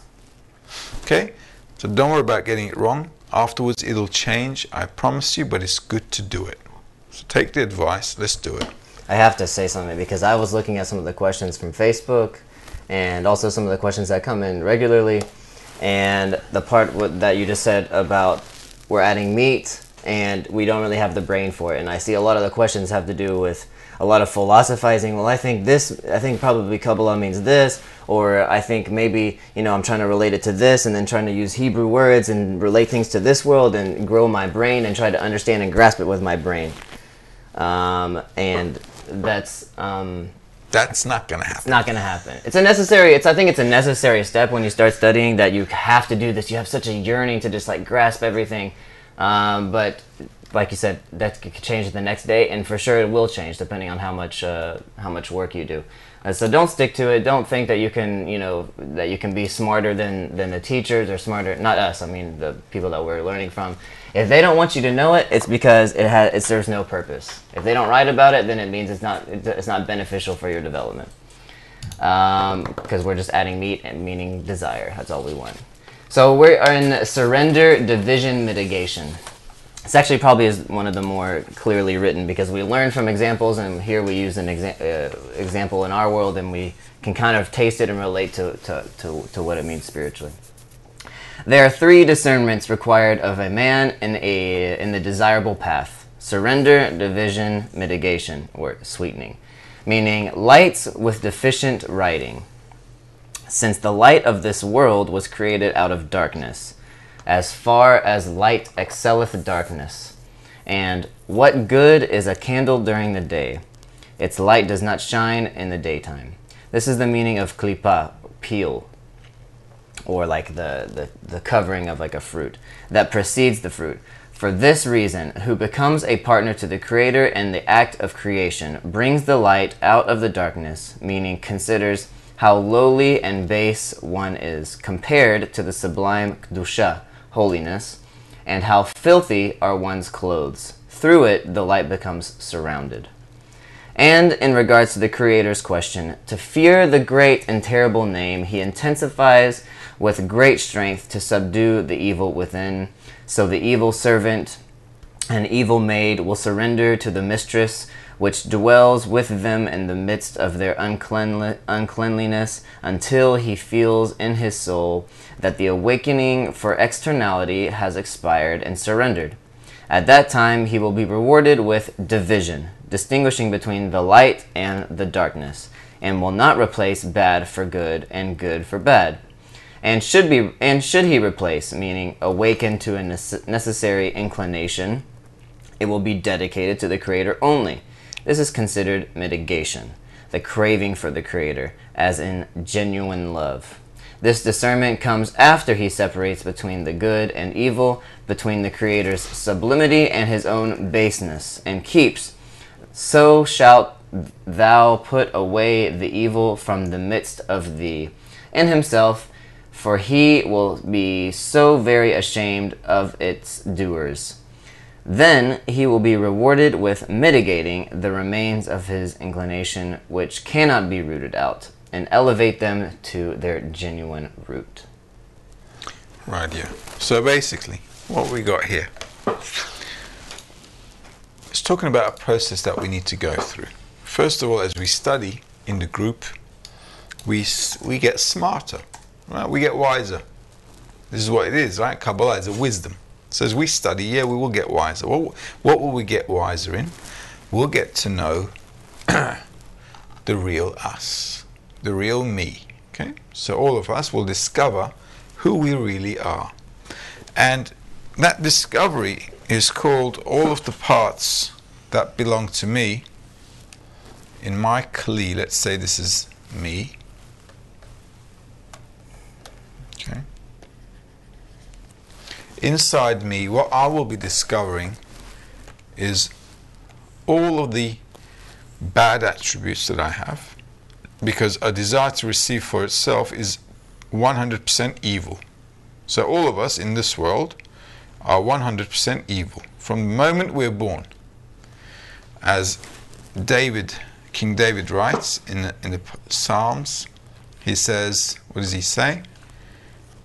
Okay? So don't worry about getting it wrong. Afterwards it'll change, I promise you, but it's good to do it. So take the advice, let's do it. I have to say something because I was looking at some of the questions from Facebook and also some of the questions that come in regularly, and the part that you just said about we're adding meat and we don't really have the brain for it, and I see a lot of the questions have to do with a lot of philosophizing. Well, I think probably Kabbalah means this, or I think maybe, I'm trying to relate it to this, and then trying to use Hebrew words and relate things to this world and grow my brain and try to understand and grasp it with my brain. And that's not going to happen. It's not going to happen. I think it's a necessary step when you start studying, that you have to do this. You have such a yearning to just grasp everything. But like you said, that could change the next day, and for sure it will change depending on how much work you do. So don't stick to it. Don't think that you can be smarter than the teachers, or smarter, not us, I mean the people that we're learning from. If they don't want you to know it, it's because it serves no purpose. If they don't write about it, then it means it's not beneficial for your development. Because we're just adding meat, and meaning desire. That's all we want. So we are in surrender, division, mitigation. It's actually probably is one of the more clearly written, because we learn from examples, and here we use an example in our world, and we can kind of taste it and relate to what it means spiritually. There are 3 discernments required of a man in the desirable path: surrender, division, mitigation, or sweetening, meaning lights with deficient writing. Since the light of this world was created out of darkness, as far as light excelleth darkness. And what good is a candle during the day? Its light does not shine in the daytime. This is the meaning of klipa, peel, or like the covering of like a fruit that precedes the fruit. For this reason, who becomes a partner to the Creator in the act of creation brings the light out of the darkness, meaning considers how lowly and base one is compared to the sublime Kedusha, holiness, and how filthy are one's clothes. Through it, the light becomes surrounded. And in regards to the Creator's question, to fear the great and terrible name, he intensifies with great strength to subdue the evil within. So the evil servant and evil maid will surrender to the mistress, which dwells with them in the midst of their uncleanliness, until he feels in his soul that the awakening for externality has expired and surrendered. At that time he will be rewarded with division, distinguishing between the light and the darkness, and will not replace bad for good and good for bad. And should he replace, meaning awaken to a necessary inclination, it will be dedicated to the Creator only. This is considered mitigation, the craving for the Creator, as in genuine love. This discernment comes after he separates between the good and evil, between the Creator's sublimity and his own baseness, and keeps, so shalt thou put away the evil from the midst of thee, in himself, for he will be so very ashamed of its doers. Then he will be rewarded with mitigating the remains of his inclination, which cannot be rooted out, and elevate them to their genuine root. Right, yeah. So basically, what we got here, it's talking about a process that we need to go through. First of all, as we study in the group, we get smarter, right? We get wiser. This is what it is, right? Kabbalah is a wisdom. So as we study, we will get wiser. What will we get wiser in? We'll get to know the real us, the real me. Okay? So all of us will discover who we really are. And that discovery is called all of the parts that belong to me. In my kli, let's say this is me. Okay. Inside me, what I will be discovering is all of the bad attributes that I have, because a desire to receive for itself is 100% evil. So all of us in this world are 100% evil from the moment we're born. As King David writes in the Psalms, he says, what does he say?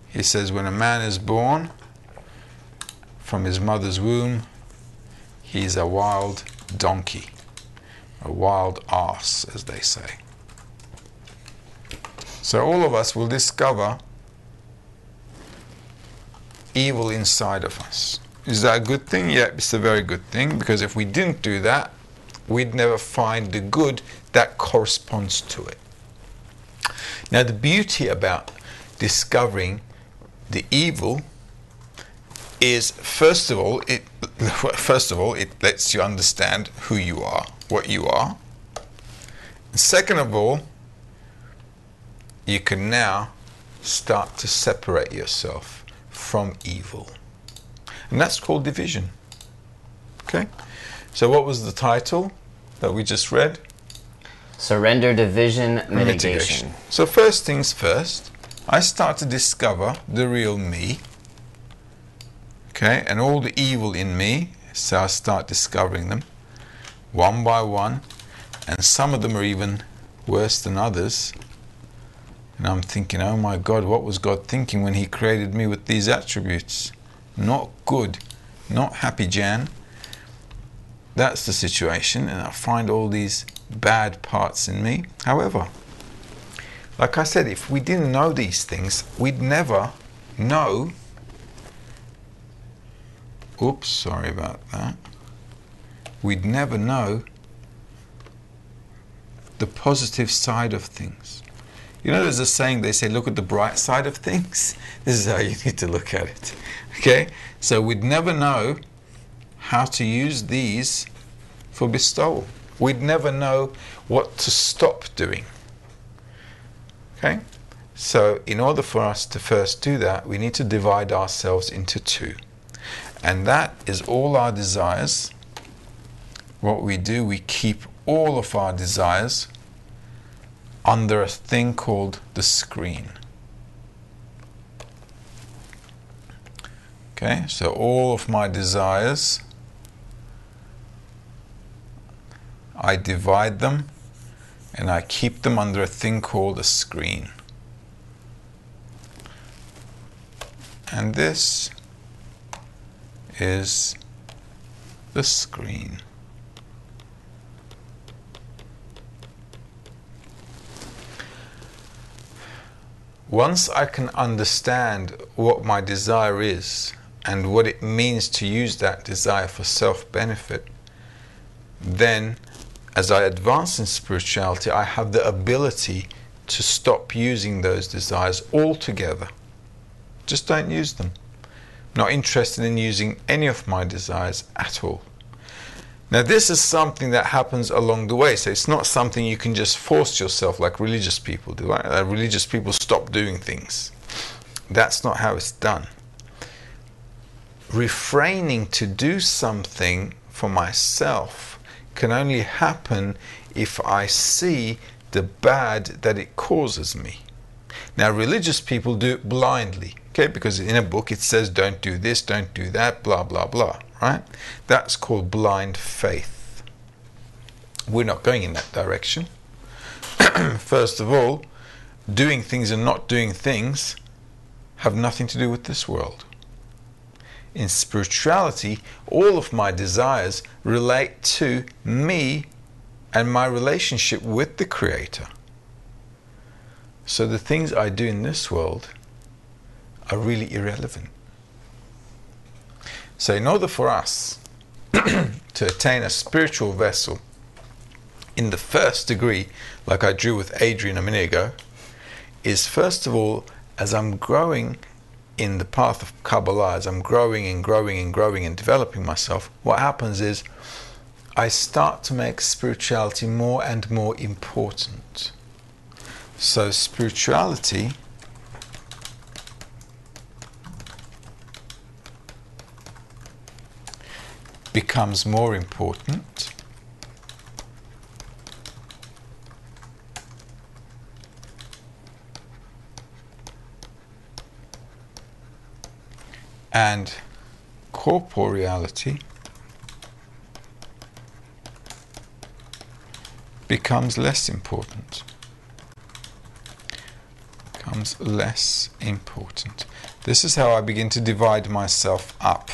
He says, when a man is born from his mother's womb, he's a wild donkey, a wild ass, as they say. So all of us will discover evil inside of us. Is that a good thing? Yeah, it's a very good thing, because if we didn't do that, we'd never find the good that corresponds to it. Now, the beauty about discovering the evil is, first of all, it lets you understand who you are, what you are. And second of all, you can now start to separate yourself from evil. And that's called division. Okay? So what was the title that we just read? Surrender, division, mitigation. So first things first, I start to discover the real me. Okay? And all the evil in me, so I start discovering them one by one. And some of them are even worse than others. And I'm thinking, oh my God, what was God thinking when He created me with these attributes? Not good, not happy, Jan. That's the situation, and I find all these bad parts in me. However, like I said, if we didn't know these things, we'd never know. Oops, sorry about that. We'd never know the positive side of things. You know, there's a saying, they say, look at the bright side of things. This is how you need to look at it. Okay? So we'd never know how to use these for bestowal. We'd never know what to stop doing. Okay? So in order for us to first do that, we need to divide ourselves into two. And that is all our desires. What we do, we keep all of our desires under a thing called the screen. Okay, so all of my desires, I divide them and I keep them under a thing called a screen. And this is the screen. Once I can understand what my desire is and what it means to use that desire for self-benefit, then as I advance in spirituality, I have the ability to stop using those desires altogether. Just don't use them. Not interested in using any of my desires at all. Now this is something that happens along the way, so it's not something you can just force yourself like religious people do. Right? Religious people stop doing things. That's not how it's done. Refraining to do something for myself can only happen if I see the bad that it causes me. Now religious people do it blindly, okay, because in a book it says don't do this, don't do that, blah blah blah. Right? That's called blind faith. We're not going in that direction. First of all, doing things and not doing things have nothing to do with this world. In spirituality, all of my desires relate to me and my relationship with the Creator. So the things I do in this world are really irrelevant. So in order for us to attain a spiritual vessel in the first degree, like I drew with Adrian a minute ago, is first of all, as I'm growing in the path of Kabbalah, as I'm growing and growing and growing and developing myself, what happens is I start to make spirituality more and more important. So spirituality becomes more important. And corporeality becomes less important. Becomes less important. This is how I begin to divide myself up.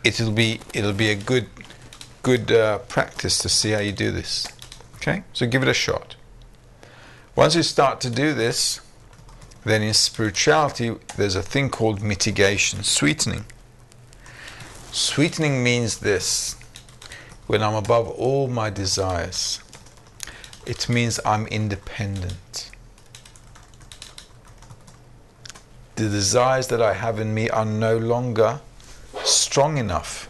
It'll be a good practice to see how you do this. Okay, so give it a shot. Once you start to do this, then in spirituality there's a thing called mitigation, sweetening. Sweetening means this: when I'm above all my desires, it means I'm independent. The desires that I have in me are no longer strong enough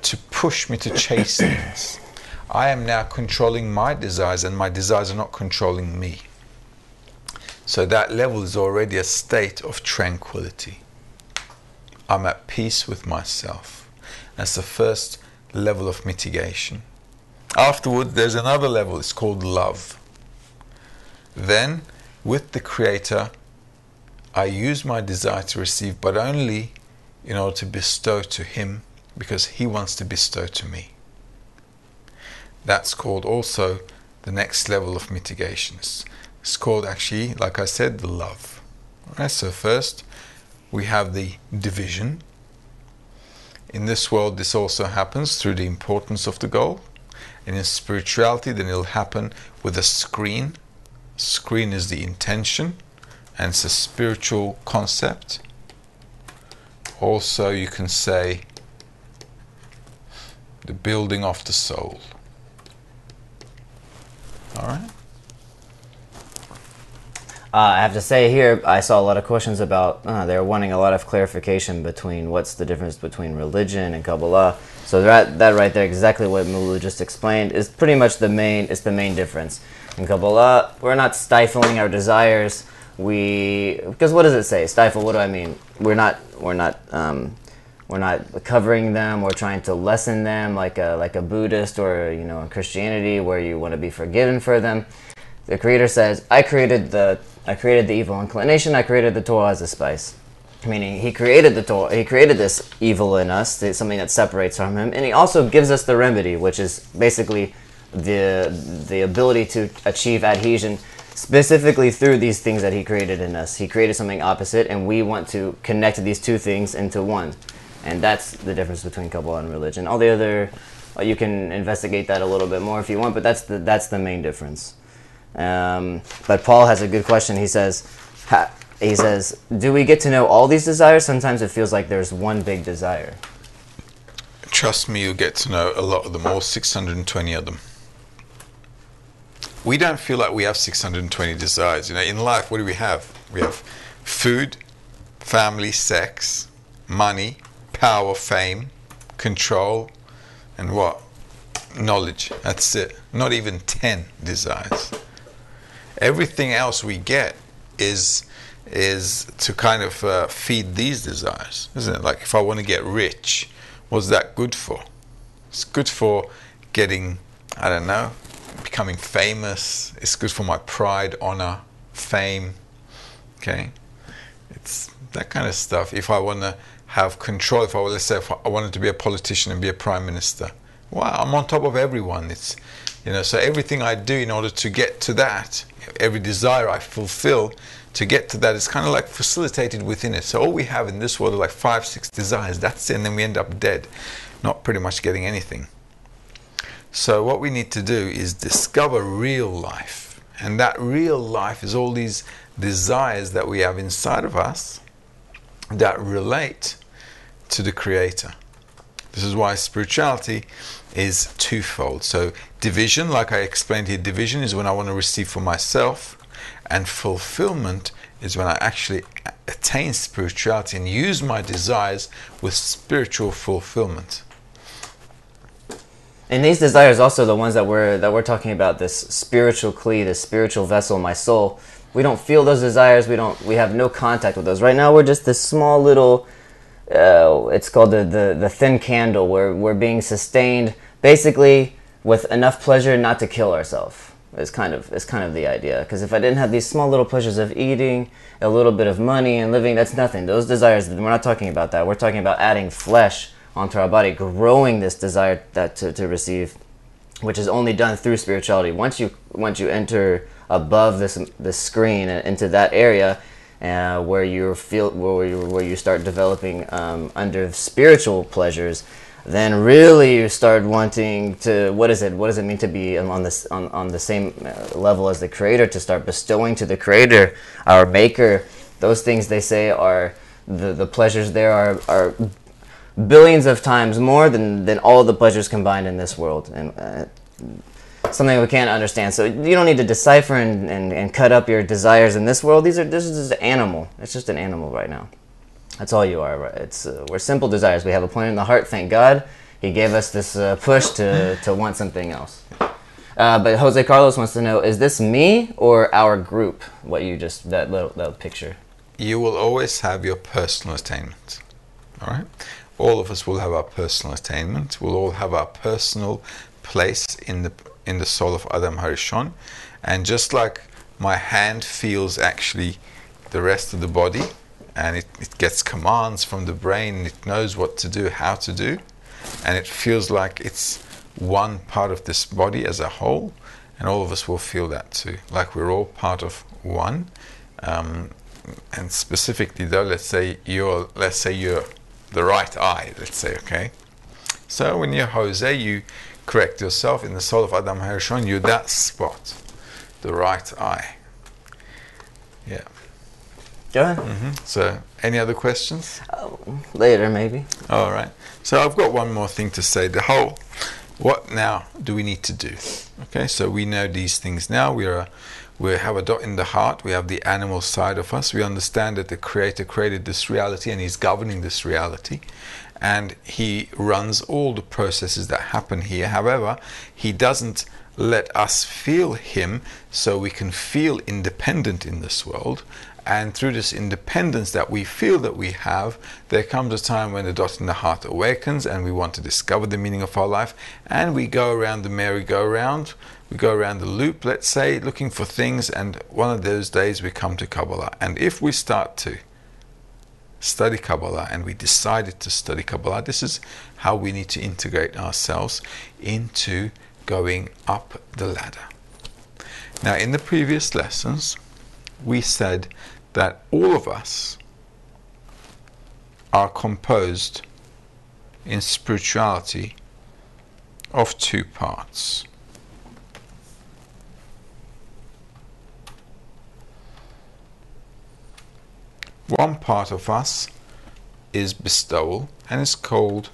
to push me to chase things. I am now controlling my desires, and my desires are not controlling me. So that level is already a state of tranquility. I'm at peace with myself. That's the first level of mitigation. Afterward, there's another level. It's called love. Then, with the Creator, I use my desire to receive, but only in order to bestow to Him, because He wants to bestow to me. That's called also the next level of mitigations. It's called, actually, like I said, the love. Alright, so first we have the division. In this world, this also happens through the importance of the goal. And in spirituality, then it'll happen with a screen. Screen is the intention, and it's a spiritual concept. Also, you can say the building of the soul. Alright? I have to say here, I saw a lot of questions about, they're wanting a lot of clarification between what's the difference between religion and Kabbalah. So that right there, exactly what Mulu just explained, is pretty much the main difference. In Kabbalah, we're not stifling our desires. Because what does it say? Stifle, what do I mean? We're not covering them or trying to lessen them like a Buddhist or, in Christianity where you want to be forgiven for them. The Creator says, I created the evil inclination, I created the Torah as a spice. Meaning, He created the Torah, He created this evil in us, something that separates from Him, and He also gives us the remedy, which is basically the ability to achieve adhesion, specifically through these things that He created in us. He created something opposite, and we want to connect these two things into one. And that's the difference between Kabbalah and religion. All the other, you can investigate that a little bit more if you want, but that's the main difference. But Paul has a good question. He says, do we get to know all these desires? Sometimes it feels like there's one big desire. Trust me, you get to know a lot of them, all 620 of them. We don't feel like we have 620 desires. In life, what do we have? We have food, family, sex, money, power, fame, control, and what? Knowledge. That's it. Not even 10 desires. Everything else we get is to kind of feed these desires, isn't it? Like if I want to get rich, what's that good for? It's good for getting, I don't know, becoming famous. It's good for my pride, honor, fame. Okay, it's that kind of stuff. If I want to have control, if I wanted to be a politician and be a prime minister, wow, I'm on top of everyone. It's so everything I do in order to get to that, every desire I fulfill to get to that is kind of like facilitated within it. So all we have in this world are like 5-6 desires. That's it, and then we end up dead, not pretty much getting anything. So what we need to do is discover real life. And that real life is all these desires that we have inside of us that relate to the Creator. This is why spirituality is twofold. So division, like I explained here, division is when I want to receive for myself, and fulfillment is when I actually attain spirituality and use my desires with spiritual fulfillment. And these desires also the ones that we're talking about, this spiritual kli, this spiritual vessel, my soul. We don't feel those desires. We have no contact with those. Right now we're just this small little it's called the thin candle, where we're being sustained basically with enough pleasure not to kill ourselves. Is kind of the idea. Because if I didn't have these small little pleasures of eating, a little bit of money and living, that's nothing. Those desires, we're not talking about that. We're talking about adding flesh onto our body, growing this desire that to receive, which is only done through spirituality. Once you enter above this screen and into that area, where you start developing under spiritual pleasures, then really you start wanting to, what does it mean to be on the same level as the Creator, to start bestowing to the Creator, our Maker, those things they say are, the pleasures there are billions of times more than all the pleasures combined in this world, and something we can't understand. So you don't need to decipher and cut up your desires in this world. This is just an animal. It's just an animal right now. That's all you are. Right? We're simple desires. We have a point in the heart. Thank God, He gave us this push to want something else. But Jose Carlos wants to know: is this me or our group? What you just that little picture. You will always have your personal attainment. All right. All of us will have our personal attainment. We'll all have our personal place in the soul of Adam HaRishon, and just like my hand feels actually the rest of the body, and it gets commands from the brain, and it knows what to do, how to do, and it feels like it's one part of this body as a whole, and all of us will feel that too, like we're all part of one. And specifically though, let's say you're the right eye, let's say, okay? So when you're Jose, you correct yourself, in the soul of Adam HaRishon, you're that spot, the right eye. Yeah. Go ahead. So, any other questions? Later, maybe. All right. So I've got one more thing to say. What now do we need to do? Okay, so we know these things now. We have a dot in the heart. We have the animal side of us. We understand that the Creator created this reality and He's governing this reality. And He runs all the processes that happen here. However, He doesn't let us feel Him so we can feel independent in this world. And through this independence that we feel that we have, there comes a time when the dot in the heart awakens and we want to discover the meaning of our life, and we go around the merry-go-round, we go around the loop, let's say, looking for things, and one of those days we come to Kabbalah. And if we start to study Kabbalah, and we decided to study Kabbalah, this is how we need to integrate ourselves into going up the ladder. Now, in the previous lessons, we said that all of us are composed in spirituality of two parts. One part of us is bestowal, and it's called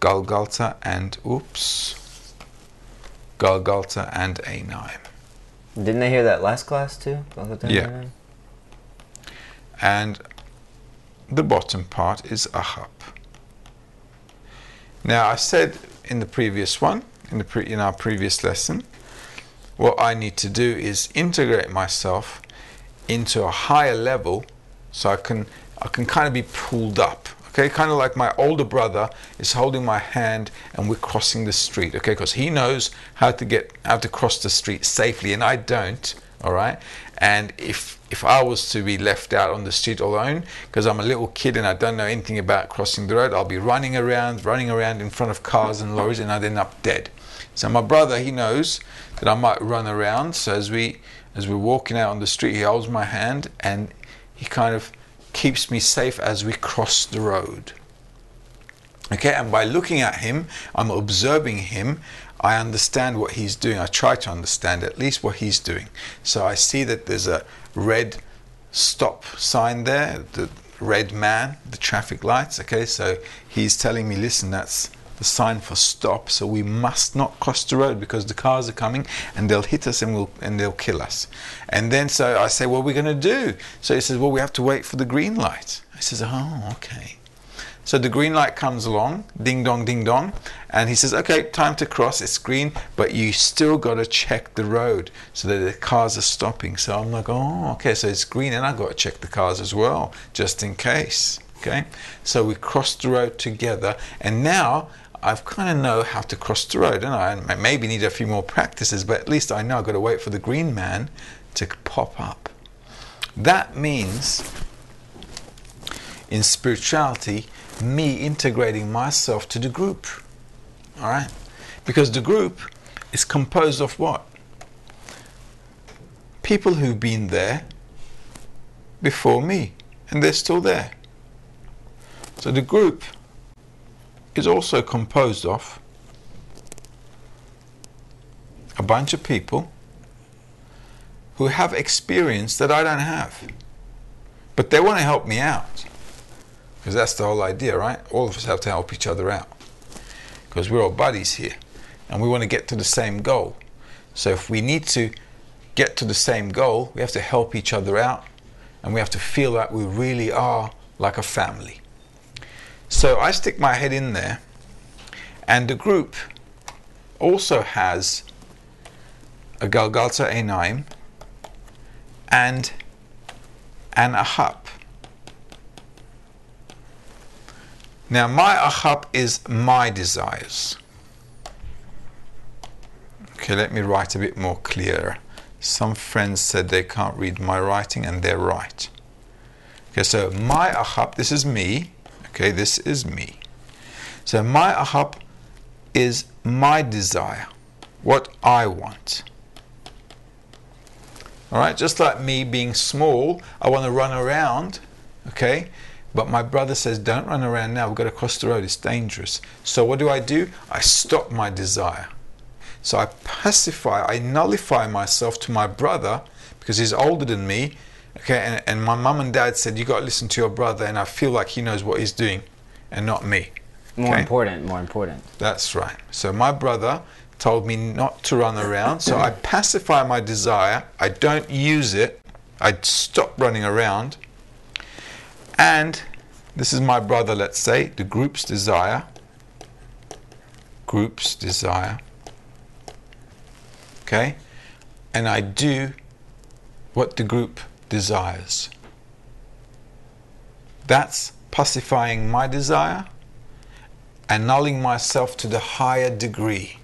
Galgalta and Galgalta and Einayim. Didn't they hear that last class too? Yeah. And the bottom part is Ahab. Now, I said in the previous one, in our previous lesson, what I need to do is integrate myself into a higher level, so I can kind of be pulled up. Okay, kind of like my older brother is holding my hand and we're crossing the street, okay, because he knows how to cross the street safely and I don't, all right? And if I was to be left out on the street alone, because I'm a little kid and I don't know anything about crossing the road, I'll be running around in front of cars and lorries, and I'd end up dead. So my brother, he knows that I might run around, so as we're walking out on the street, he holds my hand and he kind of keeps me safe as we cross the road. Okay, and by looking at him, I'm observing him, I understand what he's doing. I try to understand at least what he's doing. So I see that there's a red stop sign there, the red man, the traffic lights. Okay, so he's telling me, listen, that's the sign for stop, so we must not cross the road because the cars are coming and they'll hit us and they'll kill us. And then so I say, what are we going to do? So he says, well, we have to wait for the green light. I says, oh, okay. So the green light comes along, ding dong, and he says, okay, time to cross, it's green, but you still got to check the road so that the cars are stopping. So I'm like, oh, okay, so it's green and I've got to check the cars as well, just in case. Okay, so we crossed the road together, and now I've kind of know how to cross the road, and I maybe need a few more practices, but at least I know I've got to wait for the green man to pop up. That means in spirituality, me integrating myself to the group. All right, because the group is composed of what? People who've been there before me, and they're still there. So the group is also composed of a bunch of people who have experience that I don't have, but they want to help me out, because that's the whole idea, right? All of us have to help each other out, because we're all buddies here, and we want to get to the same goal. So if we need to get to the same goal, we have to help each other out, and we have to feel that we really are like a family. So I stick my head in there, and the group also has a Galgalta Einaim and an Ahab. Now my Ahab is my desires. Okay, let me write a bit more clear. Some friends said they can't read my writing, and they're right. Okay, so my Ahab, this is me. Okay, this is me. So my Ahab is my desire, what I want. All right, just like me being small, I want to run around, okay? But my brother says, don't run around now, we've got to cross the road, it's dangerous. So what do? I stop my desire. So I pacify, I nullify myself to my brother, because he's older than me, okay? And my mum and dad said, you got to listen to your brother, and I feel like he knows what he's doing, and not me. More important. That's right. So my brother told me not to run around, so I pacify my desire, I don't use it, I stop running around, and this is my brother, let's say, the group's desire, okay, and I do what the group desires. That's pacifying my desire, annulling myself to the higher degree.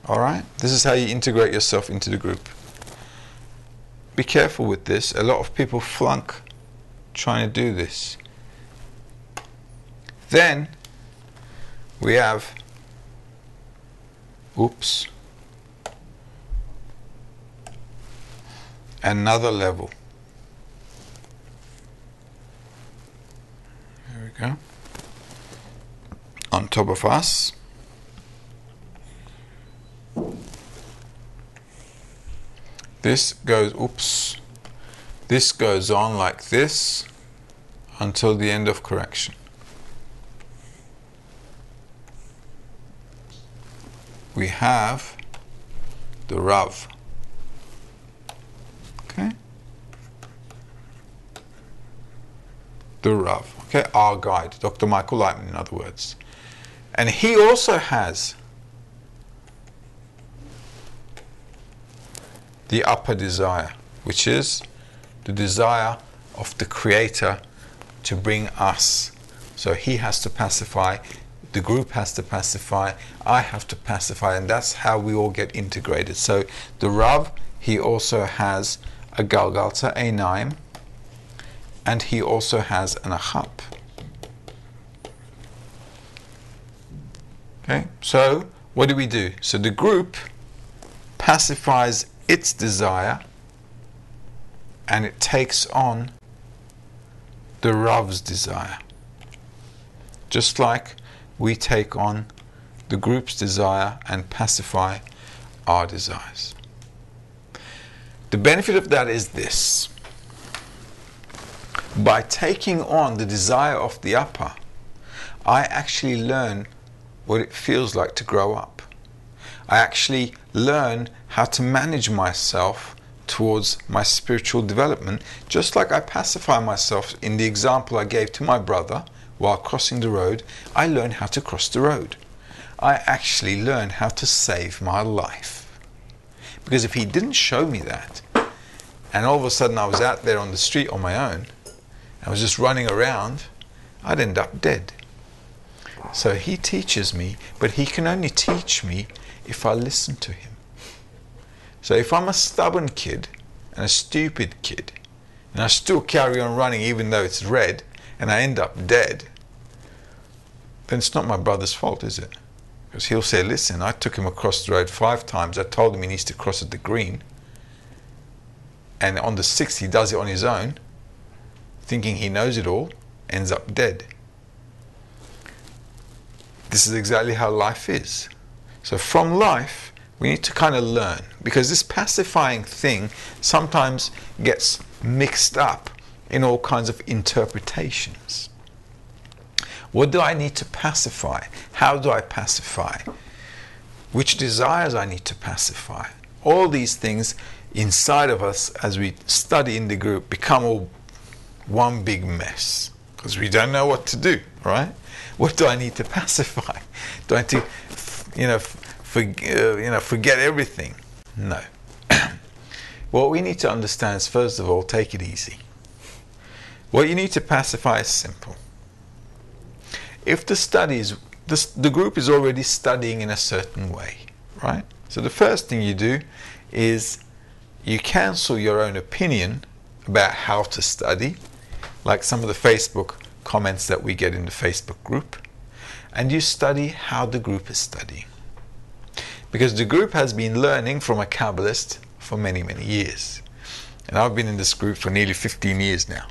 All right, this is how you integrate yourself into the group. Be careful with this. A lot of people flunk trying to do this. Then we have, another level. There we go. On top of us. This goes on like this until the end of correction. We have the Rav. Okay? The Rav. Okay, our guide, Dr. Michael Lightman, in other words. And he also has the upper desire, which is the desire of the Creator to bring us. So he has to pacify, the group has to pacify, I have to pacify, and that's how we all get integrated. So the Rav, he also has a Galgalta Einaim, and he also has an Ahab. Okay, so what do? So the group pacifies its desire, and it takes on the Rav's desire. Just like we take on the group's desire and pacify our desires. The benefit of that is this. By taking on the desire of the upper, I actually learn what it feels like to grow up. I actually learn how to manage myself towards my spiritual development, just like I pacify myself in the example I gave to my brother while crossing the road. I learned how to cross the road. I actually learned how to save my life. Because if he didn't show me that, and all of a sudden I was out there on the street on my own, I was just running around, I'd end up dead. So he teaches me, but he can only teach me if I listen to him. So if I'm a stubborn kid and a stupid kid, and I still carry on running even though it's red, and I end up dead, then it's not my brother's fault, is it? Because he'll say, listen, I took him across the road 5 times, I told him he needs to cross at the green, and on the 6th he does it on his own, thinking he knows it all, ends up dead. This is exactly how life is. So from life, we need to kind of learn, because this pacifying thing sometimes gets mixed up in all kinds of interpretations. What do I need to pacify? How do I pacify? Which desires I need to pacify? All these things inside of us, as we study in the group, become all one big mess, because we don't know what to do, right? What do I need to pacify? Do I need to, forget everything? No. What we need to understand is, first of all, take it easy. What you need to pacify is simple. If the group is already studying in a certain way, right? So the first thing you do is you cancel your own opinion about how to study, like some of the Facebook comments that we get in the Facebook group, and you study how the group is studying. Because the group has been learning from a Kabbalist for many, many years. And I've been in this group for nearly 15 years now.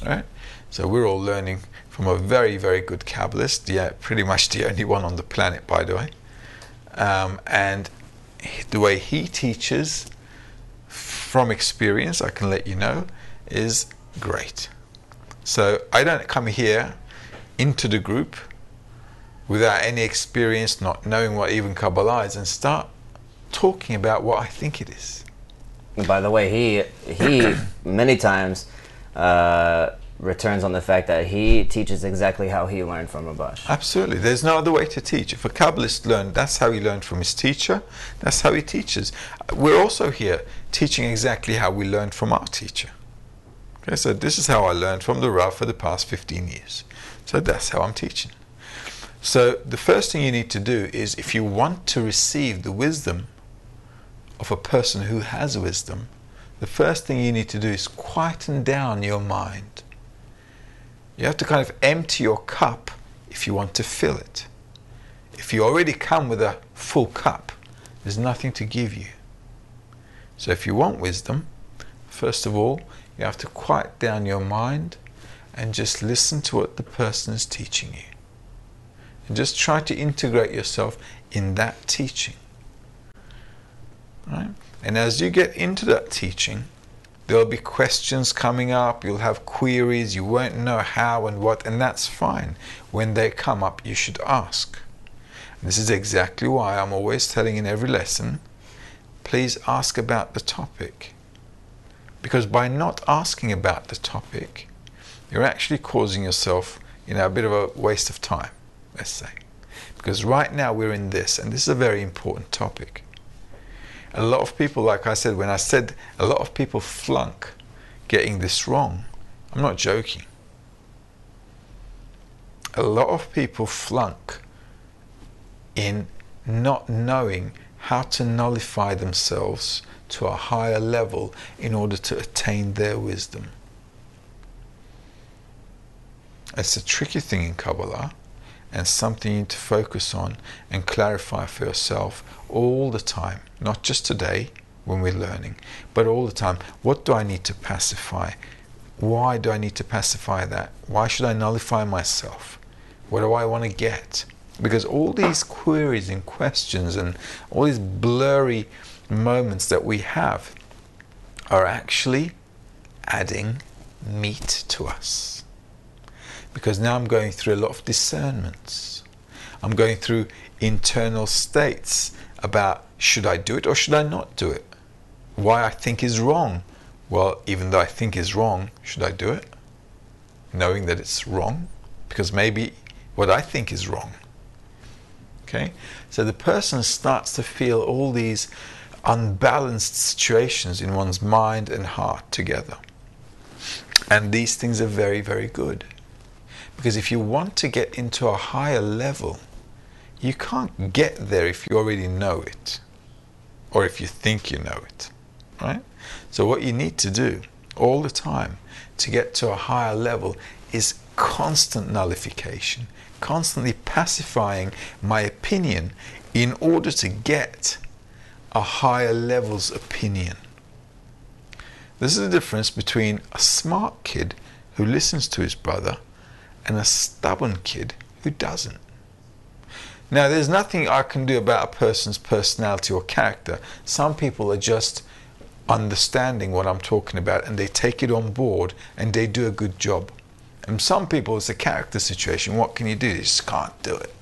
Right? So we're all learning from a very, very good Kabbalist. Yeah, pretty much the only one on the planet, by the way. And the way he teaches, from experience, I can let you know, is great. So I don't come here into the group without any experience, not knowing what even Kabbalah is, and start talking about what I think it is. By the way, he many times returns on the fact that he teaches exactly how he learned from Rabash. Absolutely. There's no other way to teach. If a Kabbalist learned, that's how he learned from his teacher. That's how he teaches. We're also here teaching exactly how we learned from our teacher. Okay, so this is how I learned from the Rav for the past 15 years. So that's how I'm teaching. So the first thing you need to do is, if you want to receive the wisdom of a person who has wisdom, the first thing you need to do is quieten down your mind. You have to kind of empty your cup if you want to fill it. If you already come with a full cup, there's nothing to give you. So if you want wisdom, first of all, you have to quiet down your mind and just listen to what the person is teaching you. And just try to integrate yourself in that teaching. Right? And as you get into that teaching, there'll be questions coming up, you'll have queries, you won't know how and what, and that's fine. When they come up, you should ask. And this is exactly why I'm always telling in every lesson, please ask about the topic. Because by not asking about the topic, you're actually causing yourself, a bit of a waste of time, let's say. Because right now we're in this, and this is a very important topic. A lot of people, like I said, when I said a lot of people flunk getting this wrong, I'm not joking. A lot of people flunk in not knowing how to nullify themselves to a higher level in order to attain their wisdom. It's a tricky thing in Kabbalah, and something you need to focus on and clarify for yourself all the time. Not just today when we're learning, but all the time. What do I need to pacify? Why do I need to pacify that? Why should I nullify myself? What do I want to get? Because all these queries and questions and all these blurry moments that we have are actually adding meat to us. Because now I'm going through a lot of discernments. I'm going through internal states about, should I do it or should I not do it? Why I think is wrong. Well, even though I think is wrong, should I do it? Knowing that it's wrong? Because maybe what I think is wrong. Okay? So the person starts to feel all these unbalanced situations in one's mind and heart together. And these things are very, very good. Because if you want to get into a higher level, you can't get there if you already know it, or if you think you know it, right? So what you need to do all the time to get to a higher level is constant nullification, constantly pacifying my opinion in order to get a higher level's opinion. This is the difference between a smart kid who listens to his brother and a stubborn kid who doesn't. Now, there's nothing I can do about a person's personality or character. Some people are just understanding what I'm talking about and they take it on board and they do a good job. And some people, it's a character situation. What can you do? You just can't do it.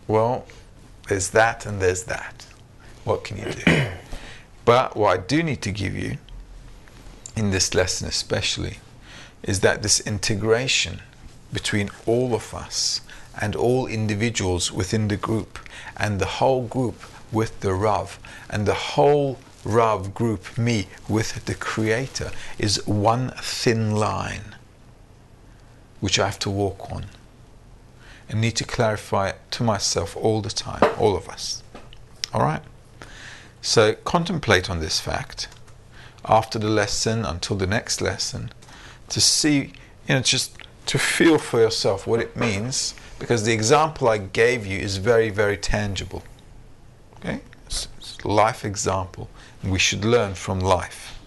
Well, there's that and there's that. What can you do? But what I do need to give you, in this lesson especially, is that this integration between all of us and all individuals within the group, and the whole group with the Rav, and the whole Rav group, me, with the Creator, is one thin line which I have to walk on and need to clarify to myself all the time, all of us. All right? So contemplate on this fact after the lesson until the next lesson, to see, just to feel for yourself what it means, because the example I gave you is very, very tangible. Okay? It's a life example, and we should learn from life.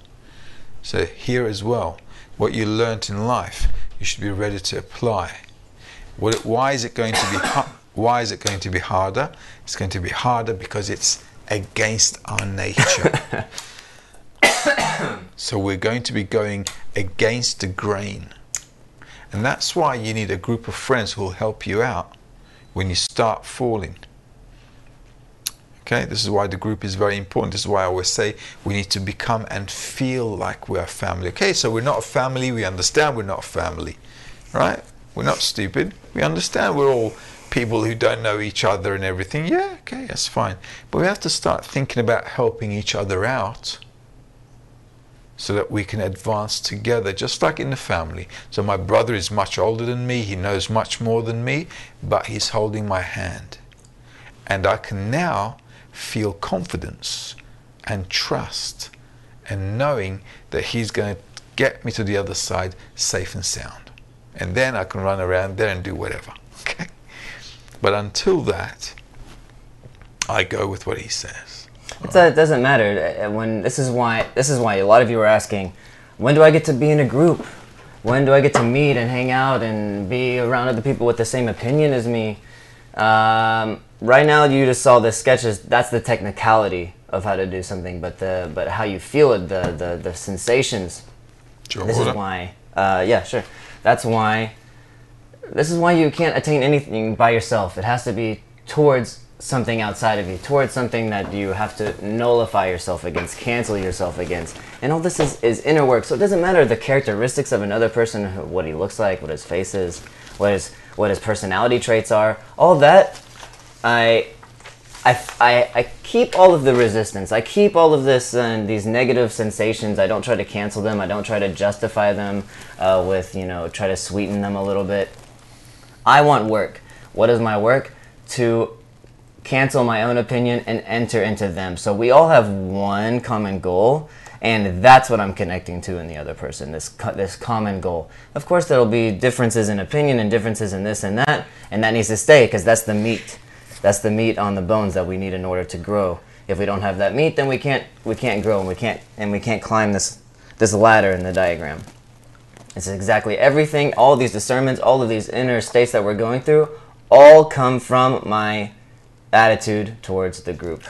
So here as well, what you learnt in life, you should be ready to apply. Why is it going to be why is it going to be harder? It's going to be harder because it's against our nature. So we're going to be going against the grain. And that's why you need a group of friends who will help you out when you start falling. Okay, this is why the group is very important. This is why I always say we need to become and feel like we're a family. Okay, so we're not a family, we understand we're not a family, right? We're not stupid. We understand we're all people who don't know each other and everything. Yeah, okay, that's fine. But we have to start thinking about helping each other out so that we can advance together, just like in the family. So my brother is much older than me, he knows much more than me, but he's holding my hand. And I can now feel confidence and trust and knowing that he's going to get me to the other side safe and sound. And then I can run around there and do whatever. Okay? But until that, I go with what he says. It doesn't matter. This is why a lot of you are asking, when do I get to be in a group? When do I get to meet and hang out and be around other people with the same opinion as me? Right now, you just saw the sketches. That's the technicality of how to do something, but how you feel it, the sensations. Sure. This is why. Yeah, sure. That's why. This is why you can't attain anything by yourself. It has to be towards something outside of you, towards something that you have to nullify yourself against, cancel yourself against. And all this is inner work. So it doesn't matter the characteristics of another person, what he looks like, what his face is, what his personality traits are. All that, I keep all of the resistance. I keep all of this and these negative sensations. I don't try to cancel them. I don't try to justify them with, try to sweeten them a little bit. I want work. What is my work? To cancel my own opinion and enter into them. So we all have one common goal, and that's what I'm connecting to in the other person, this common goal. Of course, there'll be differences in opinion and differences in this and that needs to stay because that's the meat. That's the meat on the bones that we need in order to grow. If we don't have that meat, then we can't grow, and we can't climb this ladder in the diagram. It's exactly everything, all these discernments, all of these inner states that we're going through, all come from my attitude towards the group.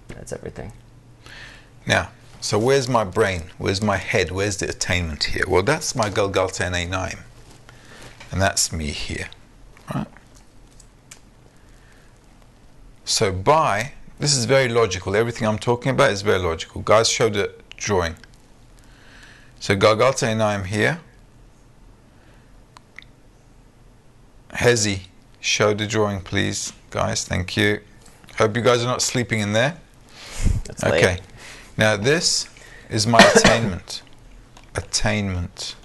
That's everything. Now, so where's my brain? Where's my head? Where's the attainment here? Well, that's my Galgalta Einaim. And that's me here. Right? So this is very logical. Everything I'm talking about is very logical. Guys, show the drawing. So Galgalta Einaim here. Hezi, show the drawing, please. Guys, thank you. Hope you guys are not sleeping in there. That's okay. Late. Now this is my attainment. attainment.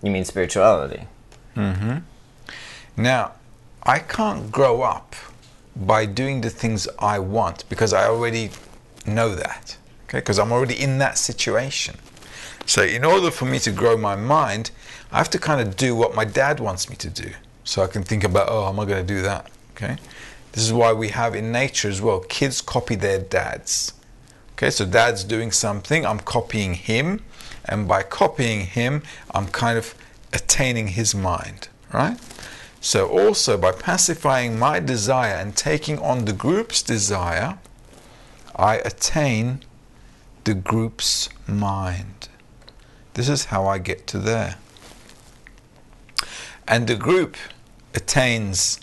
You mean spirituality? Now, I can't grow up by doing the things I want because I already know that. Okay, because I'm already in that situation. So in order for me to grow my mind, I have to kind of do what my dad wants me to do. So I can think about, oh, how am I going to do that? Okay, this is why we have in nature as well, kids copy their dads. Okay, so dad's doing something, I'm copying him, and by copying him, I'm kind of attaining his mind, right? So also by pacifying my desire and taking on the group's desire, I attain the group's mind. This is how I get to there. And the group attains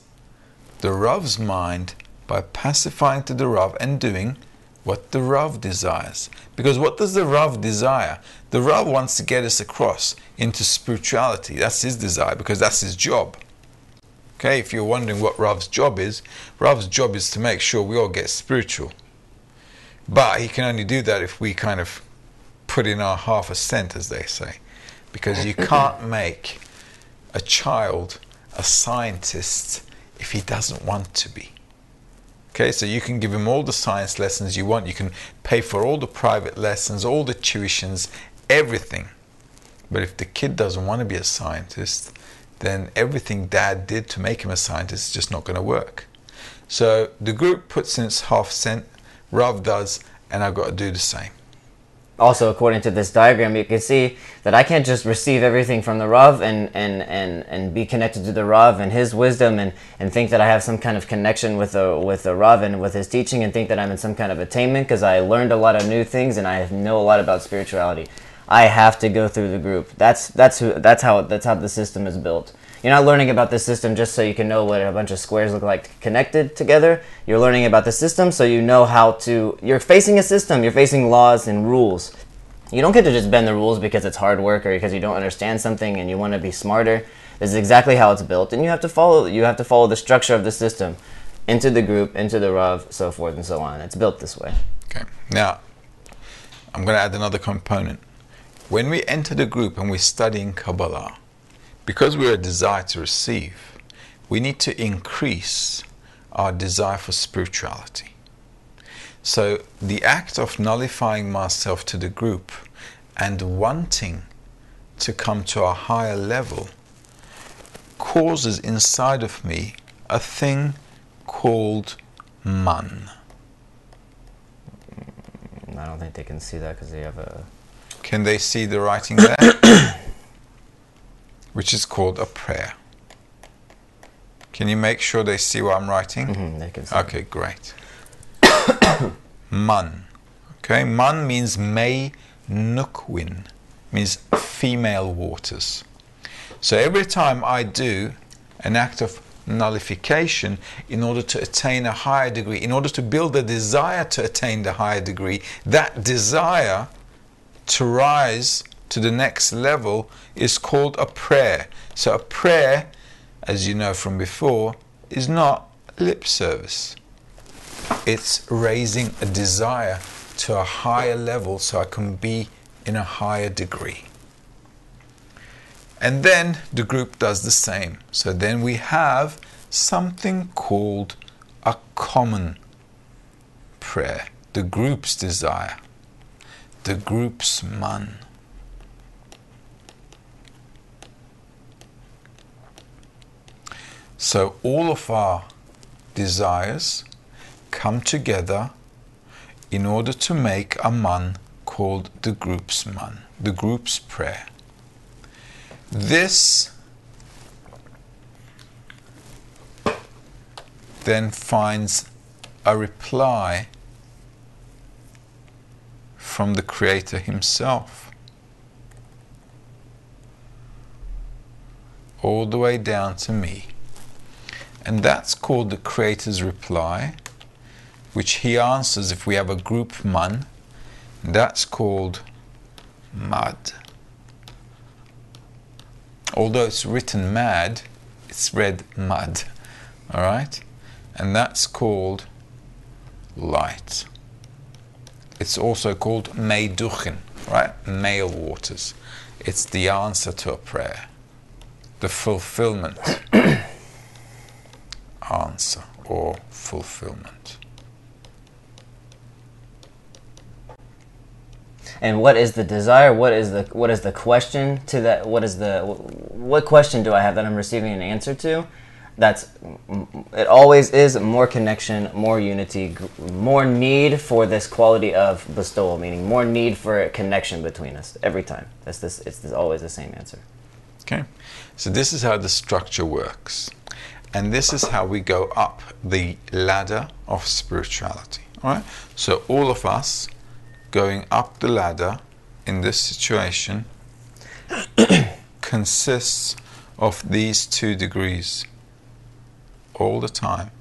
the Rav's mind by pacifying to the Rav and doing what the Rav desires. Because what does the Rav desire? The Rav wants to get us across into spirituality. That's his desire because that's his job. Okay, if you're wondering what Rav's job is to make sure we all get spiritual. But he can only do that if we kind of put in our half a cent, as they say. Because you can't make a child a scientist if he doesn't want to be. Okay, so you can give him all the science lessons you want. You can pay for all the private lessons, all the tuitions, everything. But if the kid doesn't want to be a scientist, then everything dad did to make him a scientist is just not going to work. So the group puts in its half cent, Rav does, and I've got to do the same. Also, according to this diagram, you can see that I can't just receive everything from the Rav and be connected to the Rav and his wisdom and think that I have some kind of connection with the Rav and with his teaching and think that I'm in some kind of attainment because I learned a lot of new things and I know a lot about spirituality. I have to go through the group. That's how the system is built. You're not learning about the system just so you can know what a bunch of squares look like connected together. You're learning about the system so you know how to... You're facing a system. You're facing laws and rules. You don't get to just bend the rules because it's hard work or because you don't understand something and you want to be smarter. This is exactly how it's built, and you have to follow the structure of the system into the group, into the Rav, so forth and so on. It's built this way. Okay. Now, I'm going to add another component. When we enter the group and we're studying Kabbalah, because we're a desire to receive, we need to increase our desire for spirituality. So the act of nullifying myself to the group and wanting to come to a higher level causes inside of me a thing called man. I don't think they can see that because they have a... Can they see the writing there? Which is called a prayer. Can you make sure they see what I'm writing? Mm-hmm, they can see. Okay, great. Man. Okay, man means May Nukwin, means female waters. So every time I do an act of nullification in order to attain a higher degree, in order to build a desire to attain the higher degree, that desire to rise to the next level is called a prayer. So a prayer, as you know from before, is not lip service. It's raising a desire to a higher level so I can be in a higher degree. And then the group does the same. So then we have something called a common prayer, the group's desire, the group's man. So all of our desires come together in order to make a man called the group's man, the group's prayer. This then finds a reply from the Creator himself, all the way down to me. And that's called the Creator's reply, which he answers if we have a group man. That's called mad. Although it's written mad, it's read mad. Alright? And that's called light. It's also called Meiduchin, right? Male waters. It's the answer to a prayer. The fulfillment answer or fulfillment. And what is the desire? What is the question to that? What question do I have that I'm receiving an answer to? It always is more connection, more unity, more need for this quality of bestowal, meaning more need for a connection between us every time. It's always the same answer. Okay, so this is how the structure works, and this is how we go up the ladder of spirituality. All right, so all of us going up the ladder in this situation consists of these 2 degrees all the time.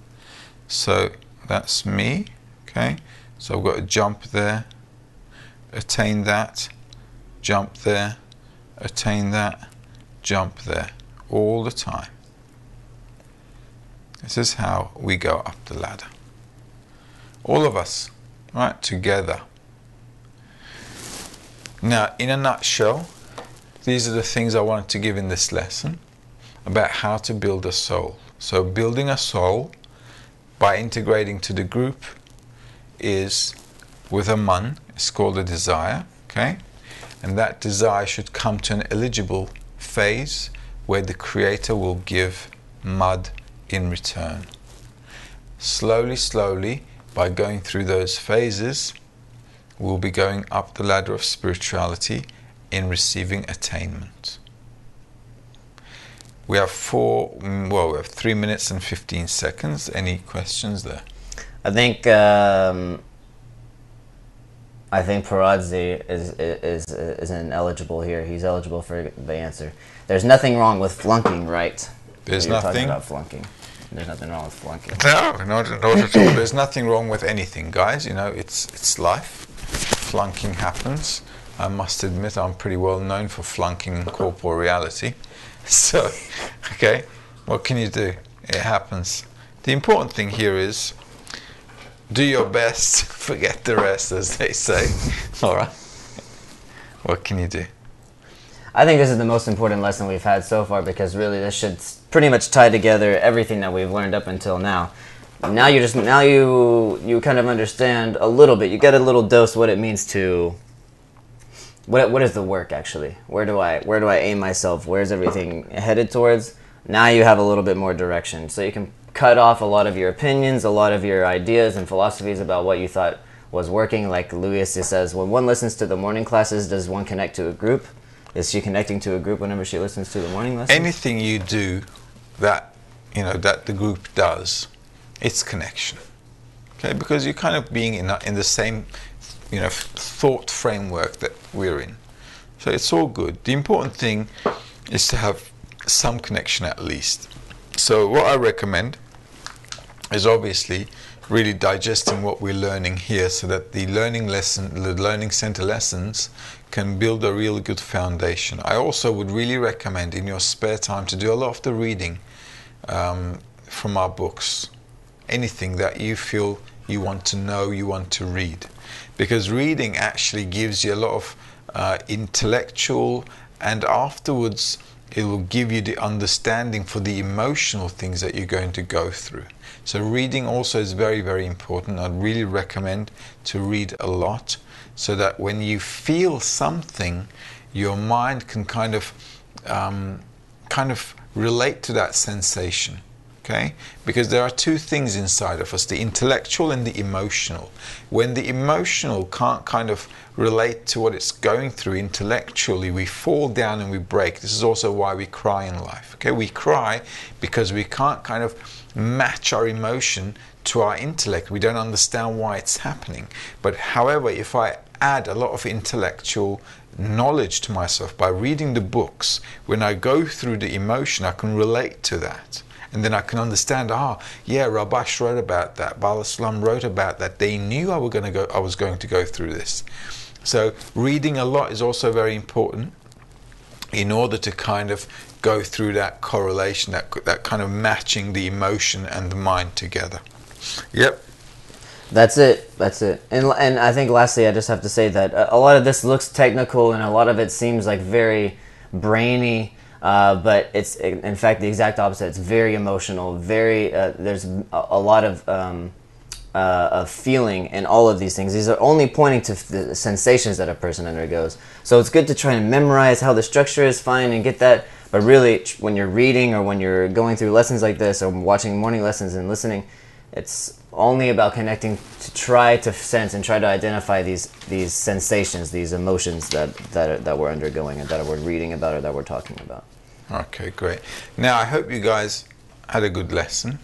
So that's me, okay? So I've got to jump there, attain that, jump there, attain that, jump there, all the time. This is how we go up the ladder. All of us, right, together. Now, in a nutshell, these are the things I wanted to give in this lesson about how to build a soul. So building a soul by integrating to the group is with a man. It's called a desire, okay? And that desire should come to an eligible phase where the Creator will give mud in return. Slowly, slowly, by going through those phases, we'll be going up the ladder of spirituality in receiving attainment. We have 3 minutes and 15 seconds. Any questions there? I think Paradzi is ineligible here. He's eligible for the answer. There's nothing wrong with flunking, right? There's You're nothing talking about flunking. There's nothing wrong with flunking. No, not at all. There's nothing wrong with anything, guys. You know, it's life. Flunking happens. I must admit, I'm pretty well known for flunking corporal reality. So, okay, what can you do? It happens. The important thing here is do your best, forget the rest, as they say. All right. What can you do? I think this is the most important lesson we've had so far, because really this should pretty much tie together everything that we've learned up until now. Now you kind of understand a little bit. You get a little dose what it means to. What is the work actually? Where do I aim myself? Where's everything headed towards? Now you have a little bit more direction, so you can cut off a lot of your opinions, a lot of your ideas and philosophies about what you thought was working. Like Louis says, when one listens to the morning classes, does one connect to a group? Is she connecting to a group whenever she listens to the morning lessons? Anything you do that the group does, it's connection. Okay, because you're kind of being in the same thought framework that we're in. So it's all good. The important thing is to have some connection at least. So what I recommend is obviously really digesting what we're learning here, so that the learning center lessons can build a really good foundation. I also would really recommend in your spare time to do a lot of the reading from our books. Anything that you feel you want to know, you want to read. Because reading actually gives you a lot of intellectual, and afterwards it will give you the understanding for the emotional things that you're going to go through. So reading also is very, very important. I'd really recommend to read a lot, so that when you feel something, your mind can kind of relate to that sensation. Okay? Because there are 2 things inside of us, the intellectual and the emotional. When the emotional can't kind of relate to what it's going through intellectually, we fall down and we break. This is also why we cry in life. Okay? We cry because we can't kind of match our emotion to our intellect. We don't understand why it's happening. But however, if I add a lot of intellectual knowledge to myself by reading the books, when I go through the emotion, I can relate to that. And then I can understand, Rabash wrote about that, Baal Islam wrote about that. They knew I was going to go through this. So reading a lot is also very important in order to kind of go through that correlation, that kind of matching the emotion and the mind together. Yep. That's it. That's it. And I think lastly, I just have to say that a lot of this looks technical and a lot of it seems like very brainy, but it's in fact the exact opposite. It's very emotional. Very there's a lot of feeling in all of these things. These are only pointing to the sensations that a person undergoes. So it's good to try and memorize how the structure is, fine, and get that. But really, when you're reading or when you're going through lessons like this or watching morning lessons and listening, it's only about connecting to try to sense and try to identify these sensations, these emotions that we're undergoing and that we're reading about or that we're talking about. Okay, great. Now I hope you guys had a good lesson.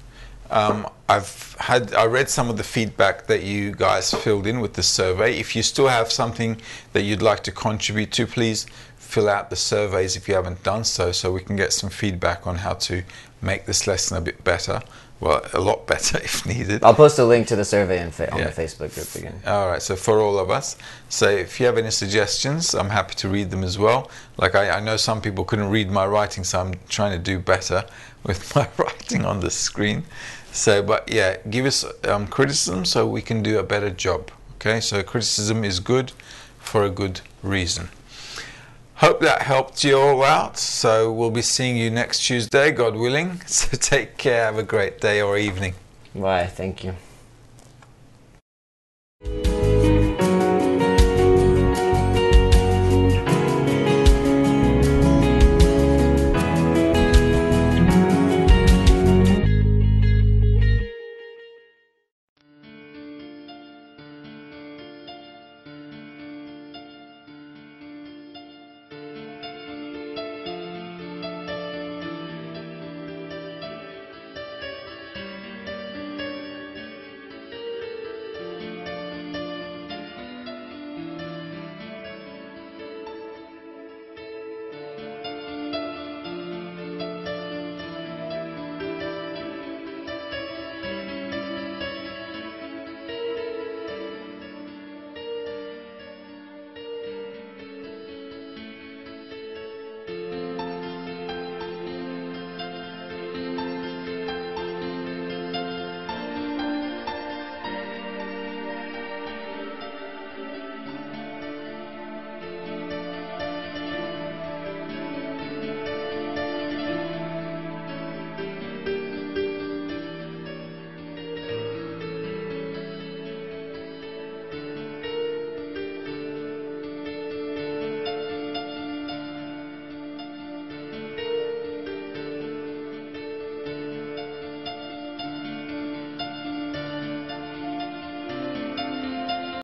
I read some of the feedback that you guys filled in with the survey. If you still have something that you'd like to contribute to, please fill out the surveys if you haven't done so we can get some feedback on how to make this lesson a bit better. Well, a lot better if needed. I'll post a link to the survey on the Facebook group again. All right, so for all of us. So if you have any suggestions, I'm happy to read them as well. Like I know some people couldn't read my writing, so I'm trying to do better with my writing on the screen. So, but yeah, give us criticism so we can do a better job. Okay, so criticism is good for a good reason. Hope that helped you all out. So we'll be seeing you next Tuesday, God willing. So take care. Have a great day or evening. Bye. Thank you.